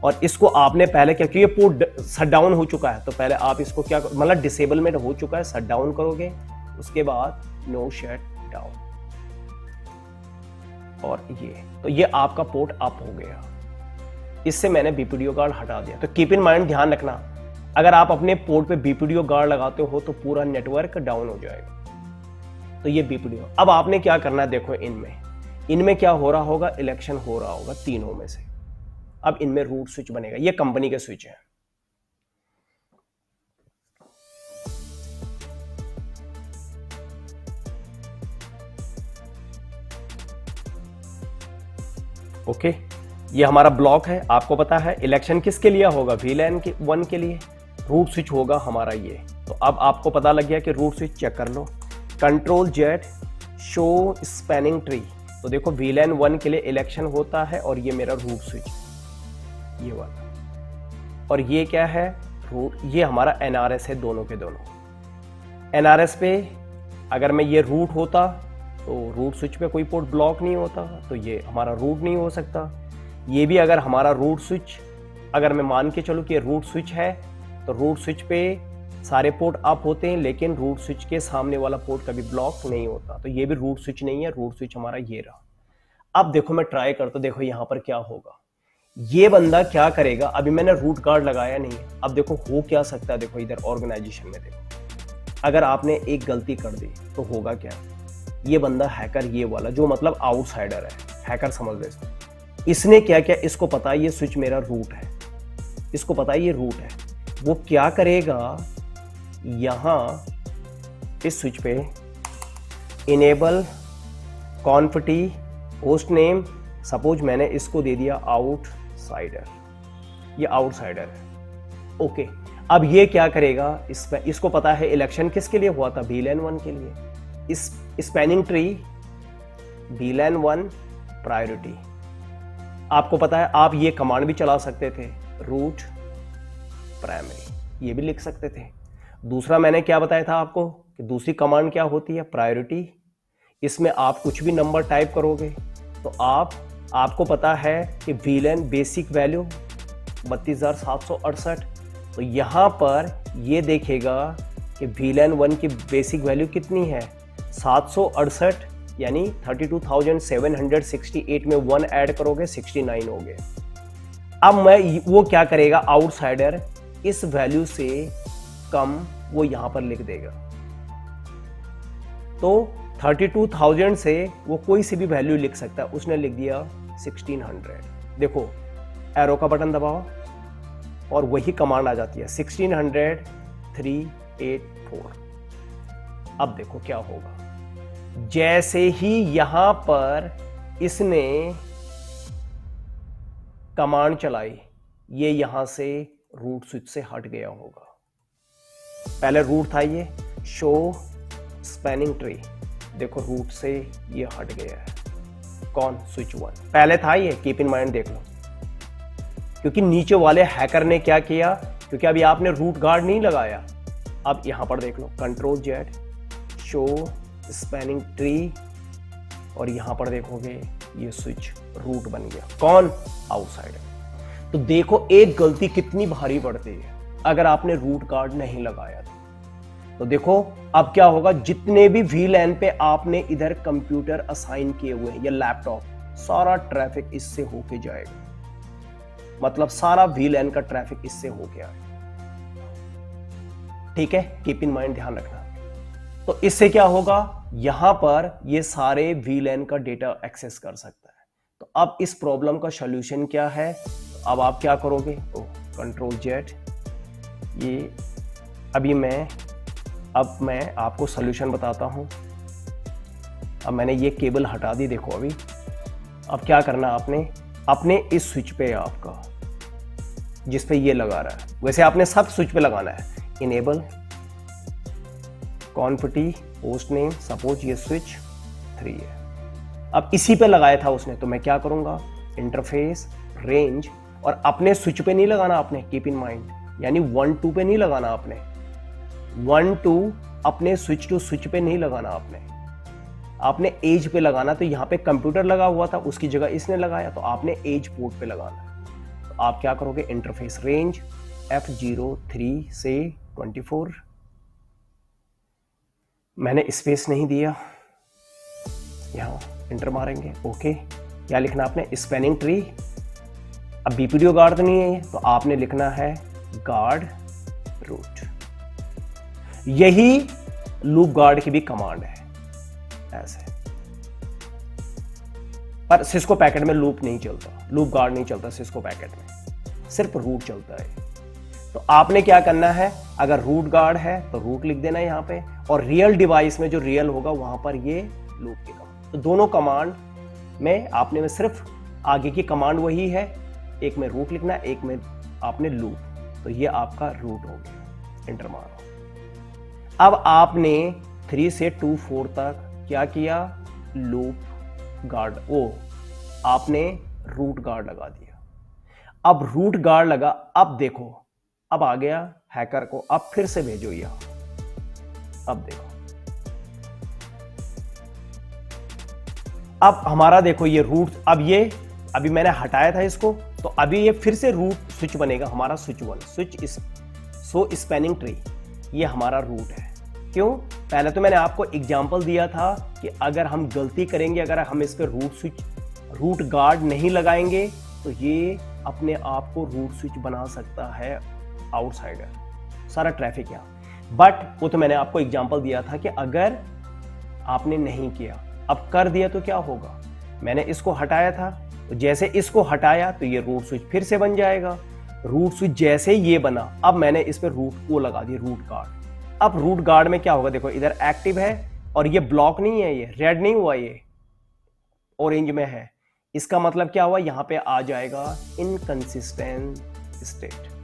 और इसको आपने पहले क्या किया, पोर्ट शट डाउन हो चुका है, तो पहले आप इसको क्या, मतलब डिसेबल में हो चुका है, शट डाउन करोगे, उसके बाद नो शट डाउन, और ये, तो ये आपका पोर्ट अप हो गया। इससे मैंने बीपीडीओ गार्ड हटा दिया। तो कीप इन माइंड, ध्यान रखना, अगर आप अपने पोर्ट पे बीपीडीओ गार्ड लगाते हो तो पूरा नेटवर्क डाउन हो जाएगा। तो ये बीपीडीओ, अब आपने क्या करना है, देखो इनमें क्या हो रहा होगा, इलेक्शन हो रहा होगा तीनों में से। अब इनमें रूट स्विच बनेगा, ये कंपनी के स्विच है। ओके, ये हमारा ब्लॉक है। आपको पता है इलेक्शन किसके लिए होगा, VLAN के 1 के लिए रूट स्विच होगा हमारा ये। तो अब आपको पता लग गया कि रूट स्विच चेक कर लो, Ctrl+Z शो स्पैनिंग ट्री। तो देखो VLAN 1 के लिए इलेक्शन होता है, और ये मेरा रूट स्विच, ये वाला। और ये क्या है, रूट, ये हमारा NRS है, दोनों के दोनों। NRS पे अगर मैं ये रूट होता तो रूट स्विच पे कोई पोर्ट ब्लॉक नहीं होता, तो ये हमारा रूट नहीं हो सकता। ये भी अगर हमारा रूट स्विच, अगर मैं मान के चलूँ कि ये रूट स्विच है, तो रूट स्विच पे सारे पोर्ट अप होते हैं, लेकिन रूट स्विच के सामने वाला पोर्ट कभी ब्लॉक नहीं होता। तो ये भी रूट स्विच नहीं है, रूट स्विच हमारा ये रहा। अब देखो मैं ट्राई करता हूं, देखो यहां पर क्या होगा, ये बंदा क्या करेगा, अभी मैंने रूट गार्ड लगाया नहीं है। अब देखो हो क्या सकता है, देखो इधर ऑर्गेनाइजेशन में देखो, अगर आपने एक गलती कर दी तो होगा क्या, ये बंदा हैकर, ये वाला जो मतलब आउटसाइडर है, हैकर समझ लो इसको। इसने क्या किया, इसको पता है ये स्विच मेरा रूट है, इसको पता है ये रूट है, वो क्या करेगा, यहां इस स्विच पे इनेबल कॉन्फिटी होस्ट नेम, सपोज मैंने इसको दे दिया आउटसाइडर, ये आउटसाइडर है, ओके। अब ये क्या करेगा, इसको पता है इलेक्शन किसके लिए हुआ था, VLAN 1 के लिए। इस स्पैनिंग ट्री VLAN 1 प्रायोरिटी, आपको पता है आप ये कमांड भी चला सकते थे, रूट प्राइमरी, ये भी लिख सकते थे। दूसरा मैंने क्या बताया था आपको कि दूसरी कमांड क्या होती है, प्रायोरिटी। इसमें आप कुछ भी नंबर टाइप करोगे तो आपको पता है कि VLAN बेसिक वैल्यू 32,768, तो यहाँ पर ये देखेगा कि VLAN 1 की बेसिक वैल्यू कितनी है, 768, यानी 32,768 में 1 ऐड करोगे 69 हो गए। अब वो क्या करेगा, आउटसाइडर इस वैल्यू से कम वो यहां पर लिख देगा। तो 32,000 से वो कोई सी भी वैल्यू लिख सकता है, उसने लिख दिया 1600। देखो एरो का बटन दबाओ और वही कमांड आ जाती है 1600 384। अब देखो क्या होगा, जैसे ही यहां पर इसने कमांड चलाई, ये यहां से रूट स्विच से हट गया होगा। पहले रूट था ये शो स्पैनिंग ट्री, देखो रूट से ये हट गया है, कौन, स्विच 1 पहले था ये, कीप इन माइंड देख लो। क्योंकि नीचे वाले हैकर ने क्या किया, क्योंकि अभी आपने रूट गार्ड नहीं लगाया, अब यहां पर देख लो Ctrl+Z शो स्पैनिंग ट्री, और यहां पर देखोगे ये स्विच रूट बन गया, कौन, आउटसाइडर। तो देखो एक गलती कितनी भारी पड़ती है अगर आपने रूट गार्ड नहीं लगाया तो देखो अब क्या होगा, जितने भी VLAN पे आपने इधर कंप्यूटर असाइन किए हुए हैं या लैपटॉप, सारा ट्रैफिक इससे होके जाएगा, मतलब सारा VLAN का ट्रैफिक इससे हो गया है। ठीक है, कीप इन माइंड, ध्यान रखना। तो इससे क्या होगा, यहां पर ये सारे VLAN का डेटा एक्सेस कर सकता है। तो अब इस प्रॉब्लम का सॉल्यूशन क्या है? अब आप क्या करोगे? कंट्रोल जेड, ये अभी मैं आपको सॉल्यूशन बताता हूं। अब मैंने ये केबल हटा दी, देखो अभी। अब क्या करना आपने, अपने इस स्विच पे आपका जिस पे ये लगा रहा है, वैसे आपने सब स्विच पे लगाना है। इनेबल कॉन्फिटी होस्ट नेम, सपोज ये स्विच 3 है। अब इसी पे लगाया था उसने, तो मैं क्या करूंगा, इंटरफेस रेंज, और अपने स्विच पे नहीं लगाना आपने, कीप इन माइंड, यानी 1 2 पे नहीं लगाना आपने, 1 2 अपने स्विच टू स्विच पे नहीं लगाना आपने एज पे लगाना। तो यहाँ पे कंप्यूटर लगा हुआ था, उसकी जगह इसने लगाया, तो आपने एज पोर्ट पे लगाना है। तो आप क्या करोगे, इंटरफेस रेंज F03 से 24, मैंने स्पेस नहीं दिया, यहाँ इंटर मारेंगे, ओके। क्या लिखना आपने, स्पैनिंग ट्री। अब बीपीडीओ गार्ड नहीं है, तो आपने लिखना है गार्ड रूट। यही लूप गार्ड की भी कमांड है ऐसे, पर सिस्को पैकेट में लूप नहीं चलता, लूप गार्ड नहीं चलता सिस्को पैकेट में, सिर्फ रूट चलता है। तो आपने क्या करना है, अगर रूट गार्ड है तो रूट लिख देना यहां पे, और रियल डिवाइस में जो रियल होगा वहां पर ये लूप की कमांड। तो दोनों कमांड में आपने में सिर्फ आगे की कमांड वही है, एक में रूट लिखना, एक में आपने लूप। तो ये आपका रूट हो गया, इंटर मारो। अब आपने 3 से 2 4 तक क्या किया, लूप गार्ड, आपने रूट गार्ड लगा दिया। अब रूट गार्ड लगा, अब देखो, अब आ गया हैकर को, अब फिर से भेजो यहां। अब देखो, अब हमारा देखो ये रूट, अब ये अभी मैंने हटाया था इसको, तो अभी ये फिर से रूट स्विच बनेगा हमारा, स्विच 1 स्विच इस सो स्पैनिंग ट्री, ये हमारा रूट है। क्यों? पहले तो मैंने आपको एग्जांपल दिया था कि अगर हम गलती करेंगे, अगर हम इस पे रूट गार्ड नहीं लगाएंगे, तो ये अपने आप को रूट स्विच बना सकता है आउटसाइडर, सारा ट्रैफिक यहाँ। बट वो तो मैंने आपको एग्जांपल दिया था कि अगर आपने नहीं किया, अब कर दिया तो क्या होगा। मैंने इसको हटाया था, तो जैसे इसको हटाया तो ये रूट स्विच फिर से बन जाएगा। रूट स्विच जैसे ये बना, अब मैंने इस पे रूट को लगा दिया, रूट गार्ड। अब रूट गार्ड में क्या होगा, देखो इधर एक्टिव है और ये ब्लॉक नहीं है, ये रेड नहीं हुआ, ये ऑरेंज में है। इसका मतलब क्या हुआ, यहां पे आ जाएगा inconsistent state.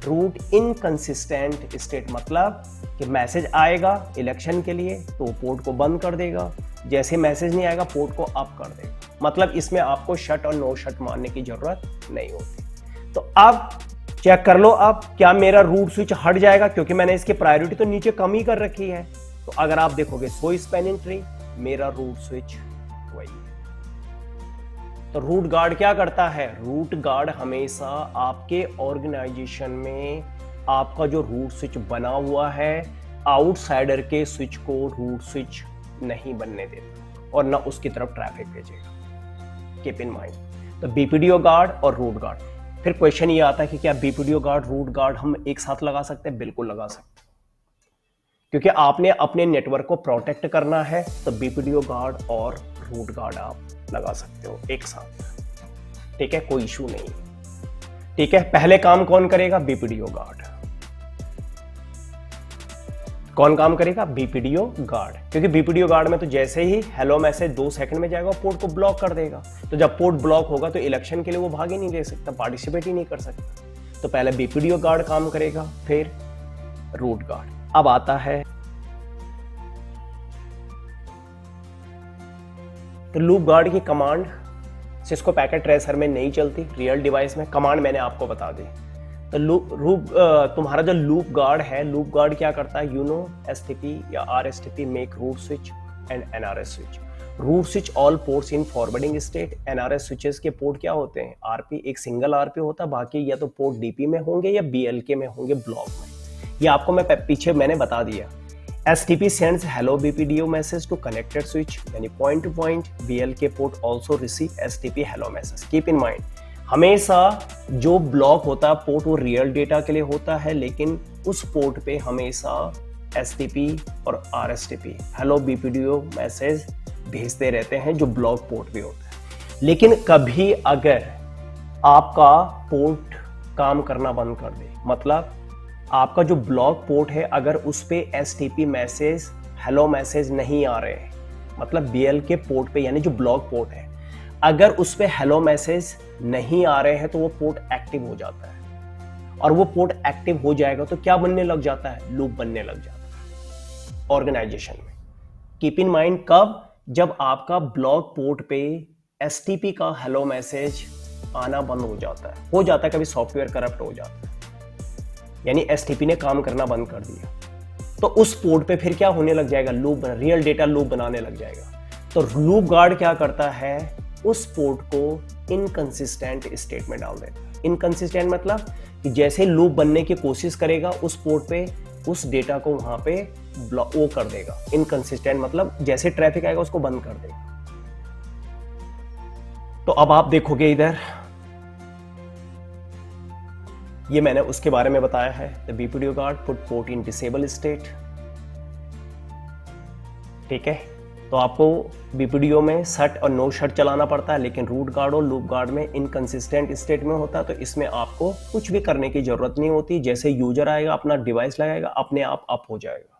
Root inconsistent state मतलब कि मैसेज आएगा इलेक्शन के लिए तो पोर्ट को बंद कर देगा, जैसे मैसेज नहीं आएगा पोर्ट को अप कर देगा। मतलब इसमें आपको शट और नो शट मारने की जरूरत नहीं होती। तो अब चेक कर लो, अब क्या मेरा रूट स्विच हट जाएगा, क्योंकि मैंने इसकी प्रायोरिटी तो नीचे कम ही कर रखी है। तो अगर आप देखोगे सो स्पैनिंग ट्री, मेरा रूट स्विच वही है। तो रूट गार्ड क्या करता है, रूट गार्ड हमेशा आपके ऑर्गेनाइजेशन में आपका जो रूट स्विच बना हुआ है, आउटसाइडर के स्विच को रूट स्विच नहीं बनने देता और ना उसकी तरफ ट्रैफिक भेजेगा। Keep in mind. तो बीपीडीओ गार्ड और रूट गार्ड। फिर क्वेश्चन ये आता है कि क्या बीपीडीओ गार्ड रूट गार्ड हम एक साथ लगा सकते हैं? बिल्कुल लगा सकते हैं, क्योंकि आपने अपने नेटवर्क को प्रोटेक्ट करना है। तो बीपीडीओ गार्ड और रूट गार्ड आप लगा सकते हो एक साथ, ठीक है, कोई इशू नहीं। ठीक है, पहले काम कौन करेगा, बीपीडीओ गार्ड। कौन काम करेगा, बीपीडीओ गार्ड, क्योंकि बीपीडीओ गार्ड में तो जैसे ही हेलो मैसेज 2 सेकंड में जाएगा, पोर्ट को ब्लॉक कर देगा। तो जब पोर्ट ब्लॉक होगा तो इलेक्शन के लिए वो भाग ही नहीं दे सकता, पार्टिसिपेट ही नहीं कर सकता। तो पहले बीपीडीओ गार्ड काम करेगा, फिर रूट गार्ड। अब आता है तो लूप गार्ड की कमांड सिस्को पैकेट ट्रेसर में नहीं चलती, रियल डिवाइस में। कमांड मैंने आपको बता दी। तो तुम्हारा जो लूप गार्ड है, लूप गार्ड क्या करता है, एसटीपी या RSTP make root switch and NRS switch. Root switch all ports in forwarding state. NRS switches के पोर्ट क्या होते हैं, आरपी, एक सिंगल आरपी होता है, बाकी या तो पोर्ट डीपी में होंगे या बीएलके में होंगे, ब्लॉक में। ये आपको मैं पीछे मैंने बता दिया। STP sends hello BPDO message to connected switch, यानी point to point। BLK port also receive STP hello message। Keep in mind, हमेशा जो ब्लॉक होता है पोर्ट वो रियल डेटा के लिए होता है, लेकिन उस पोर्ट पे हमेशा STP और RSTP हेलो BPDO मैसेज भेजते रहते हैं, जो ब्लॉक पोर्ट भी होता है। लेकिन कभी अगर आपका पोर्ट काम करना बंद कर दे, मतलब आपका जो ब्लॉक पोर्ट है अगर उस पे एसटीपी मैसेज, हेलो मैसेज नहीं आ रहे हैं, मतलब बीएल के पोर्ट पे यानी जो ब्लॉक पोर्ट है अगर उस पे हेलो मैसेज नहीं आ रहे हैं तो वो पोर्ट एक्टिव हो जाता है। और वो पोर्ट एक्टिव हो जाएगा तो क्या बनने लग जाता है, लूप बनने लग जाता है ऑर्गेनाइजेशन में। कीप इन माइंड कब, जब आपका ब्लॉक पोर्ट पे एसटीपी का हेलो मैसेज आना बंद हो जाता है कभी सॉफ्टवेयर करप्ट हो जाता है, यानी एसटीपी ने काम करना बंद कर दिया, तो उस पोर्ट पे फिर क्या होने लग जाएगा, लूप, रियल डेटा लूप बनाने लग जाएगा। तो लूप गार्ड क्या करता है, उस पोर्ट को इनकंसिस्टेंट स्टेट में डाल देता है। इनकंसिस्टेंट मतलब कि जैसे लूप बनने की कोशिश करेगा उस पोर्ट पे उस डेटा को वहां पे वो कर देगा। इनकंसिस्टेंट मतलब जैसे ट्रैफिक आएगा उसको बंद कर देगा। तो अब आप देखोगे इधर, ये मैंने उसके बारे में बताया है, the BPDU guard put port in disable state. ठीक है, तो आपको बीपीडीओ में शट और नो शट चलाना पड़ता है, लेकिन रूट गार्ड और लूप गार्ड में इनकंसिस्टेंट स्टेट में होता है, तो इसमें आपको कुछ भी करने की जरूरत नहीं होती। जैसे यूजर आएगा अपना डिवाइस लगाएगा अपने आप अप हो जाएगा।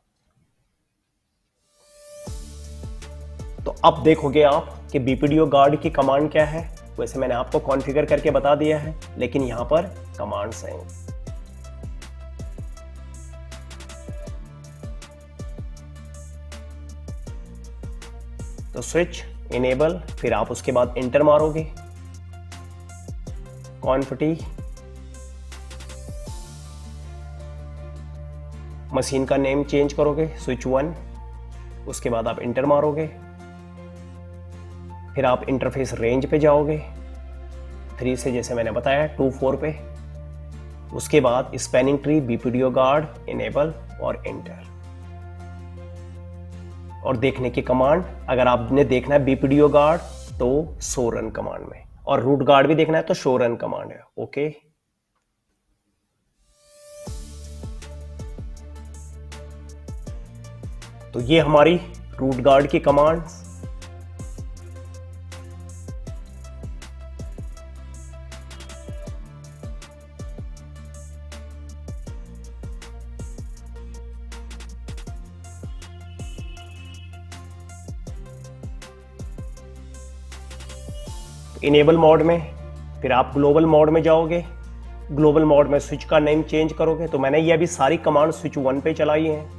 तो अब देखोगे आप कि बीपीडीओ गार्ड की कमांड क्या है। वैसे मैंने आपको कॉन्फ़िगर करके बता दिया है, लेकिन यहां पर कमांड्स हैं। तो स्विच इनेबल, फिर आप उसके बाद इंटर मारोगे, कॉन्फिटी, मशीन का नेम चेंज करोगे स्विच 1, उसके बाद आप इंटर मारोगे, फिर आप इंटरफेस रेंज पे जाओगे 3 से, जैसे मैंने बताया 2 4 पे, उसके बाद स्पैनिंग ट्री, बीपीडीओ गार्ड, इनेबल और इंटर। और देखने की कमांड, अगर आपने देखना है बीपीडीओ गार्ड तो शो रन कमांड में, और रूट गार्ड भी देखना है तो शो रन कमांड है। ओके, तो ये हमारी रूट गार्ड की कमांड्स। इनेबल मोड में, फिर आप ग्लोबल मोड में जाओगे, ग्लोबल मोड में स्विच का नेम चेंज करोगे। तो मैंने ये अभी सारी कमांड स्विच 1 पे चलाई हैं।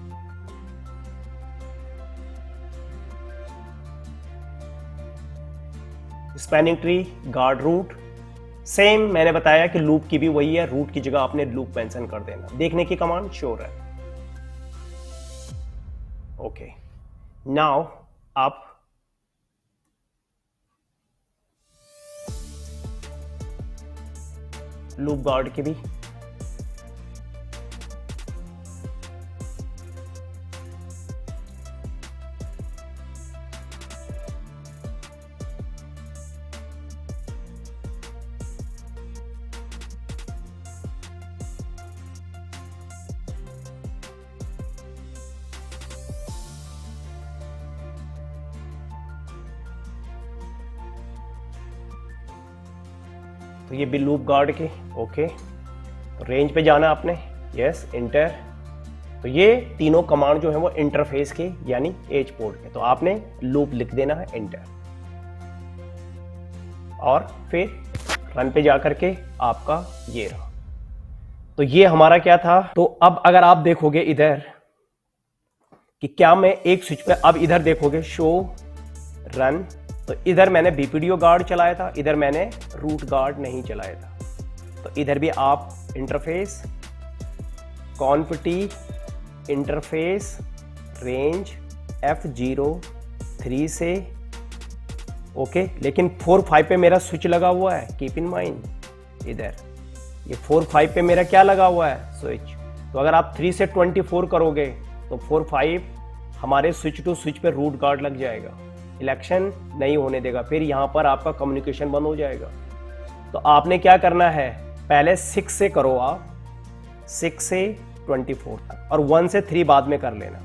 Spanning tree, guard root, same मैंने बताया कि लूप की भी वही है, रूट की जगह आपने लूप मेंशन कर देना। देखने की कमांड श्योर है। ओके, नाउ आप लूप गार्ड की भी तो ये भी लूप गार्ड के। ओके, तो रेंज पे जाना आपने, यस इंटर। तो ये तीनों कमांड जो है वो इंटरफेस के यानी एज पोर्ट के, तो आपने लूप लिख देना है, इंटर, और फिर रन पे जाकर के आपका ये रहा। तो ये हमारा क्या था। तो अब अगर आप देखोगे इधर कि क्या मैं एक स्विच पे, अब इधर देखोगे शो रन, तो इधर मैंने बीपीडीओ गार्ड चलाया था, इधर मैंने रूट गार्ड नहीं चलाया था। तो इधर भी आप इंटरफेस, कॉन्फिटी, इंटरफेस रेंज F03 से, ओके। लेकिन 4-5 पे मेरा स्विच लगा हुआ है, कीप इन माइंड। इधर ये 4-5 पे मेरा क्या लगा हुआ है, स्विच। तो अगर आप 3 से 24 करोगे तो 4-5 हमारे स्विच टू स्विच पे रूट गार्ड लग जाएगा, इलेक्शन नहीं होने देगा, फिर यहां पर आपका कम्युनिकेशन बंद हो जाएगा। तो आपने क्या करना है, पहले 6 से करो आप, 6 से 24 तक, और 1 से 3 बाद में कर लेना।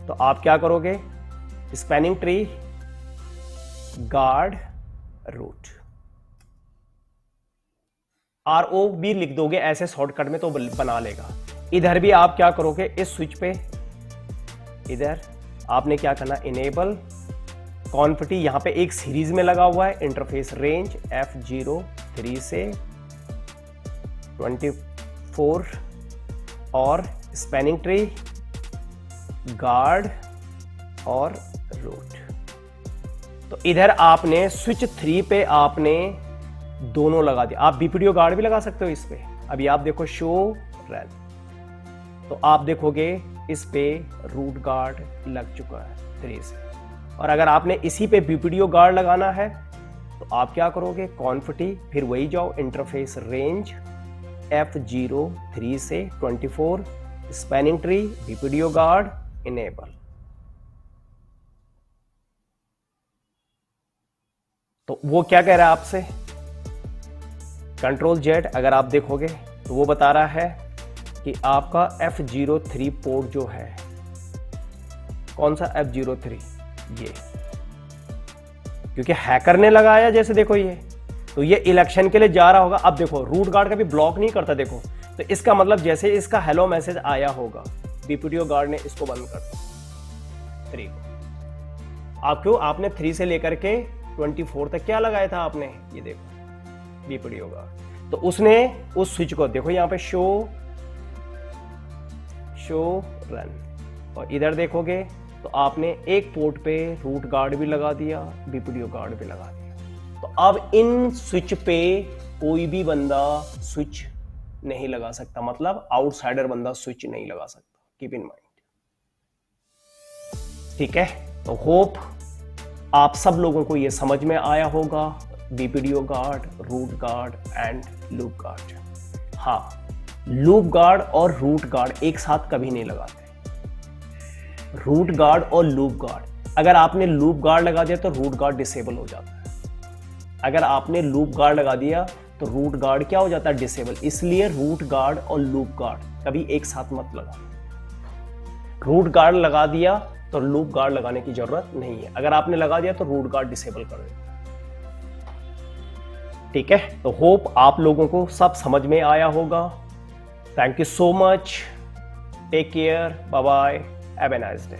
तो आप क्या करोगे, spanning tree, guard, root. RO भी लिख दोगे ऐसे शॉर्टकट में तो बना लेगा। इधर भी आप क्या करोगे, इस स्विच पे इधर आपने क्या करना, इनेबल कॉन्फिटी, यहां पे एक सीरीज में लगा हुआ है इंटरफेस रेंज F03 से 24 और स्पैनिंग ट्री, गार्ड और रूट। तो इधर आपने स्विच 3 पे आपने दोनों लगा दिया। आप बीपीडीओ गार्ड भी लगा सकते हो इस पे। अभी आप देखो शो रन, तो आप देखोगे इस पे रूट गार्ड लग चुका है 3 से। और अगर आपने इसी पे बीपीडीओ गार्ड लगाना है तो आप क्या करोगे, कॉन्फिटी, फिर वही जाओ इंटरफेस रेंज F03 से 24 स्पैनिंग ट्री, बीपीडीओ गार्ड इनेबल। तो वो क्या कह रहा है आपसे, कंट्रोल जेड अगर आप देखोगे तो वो बता रहा है कि आपका F03 पोर्ट जो है, कौन सा F03, ये, क्योंकि हैकर ने लगाया जैसे देखो ये, तो ये इलेक्शन के लिए जा रहा होगा। अब देखो रूट गार्ड कभी ब्लॉक नहीं करता, देखो तो इसका मतलब जैसे इसका हेलो मैसेज आया होगा, बीपीडीओ गार्ड ने इसको बंद कर दिया 3 को। आप क्यों, आपने 3 से लेकर के 24 तक क्या लगाया था आपने, ये देखो बीपीडीओ गार्ड, तो उसने उस स्विच को देखो यहां पे शो रन, और इधर देखोगे तो आपने एक पोर्ट पे रूट गार्ड भी लगा दिया, बीपीडीओ गार्ड भी लगा दिया। तो अब इन स्विच पे कोई भी बंदा स्विच नहीं लगा सकता, मतलब आउटसाइडर बंदा स्विच नहीं लगा सकता, कीप इन माइंड। ठीक है, तो होप आप सब लोगों को ये समझ में आया होगा, BPDU guard, root guard and loop guard. हाँ, लूप गार्ड और रूट गार्ड एक साथ कभी नहीं लगाते। रूट गार्ड और लूप गार्ड, अगर आपने लूप गार्ड लगा दिया तो रूट गार्ड डिसेबल हो जाता है। अगर आपने लूप गार्ड लगा दिया तो रूट गार्ड क्या हो जाता है, डिसेबल। इसलिए रूट गार्ड और लूप गार्ड कभी एक साथ मत लगा। रूट गार्ड लगा दिया तो लूप गार्ड लगाने की जरूरत नहीं है। अगर आपने लगा दिया तो रूट गार्ड डिसेबल कर देता है। ठीक है, तो होप आप लोगों को सब समझ में आया होगा। Thank you so much, take care, bye bye, have a nice day.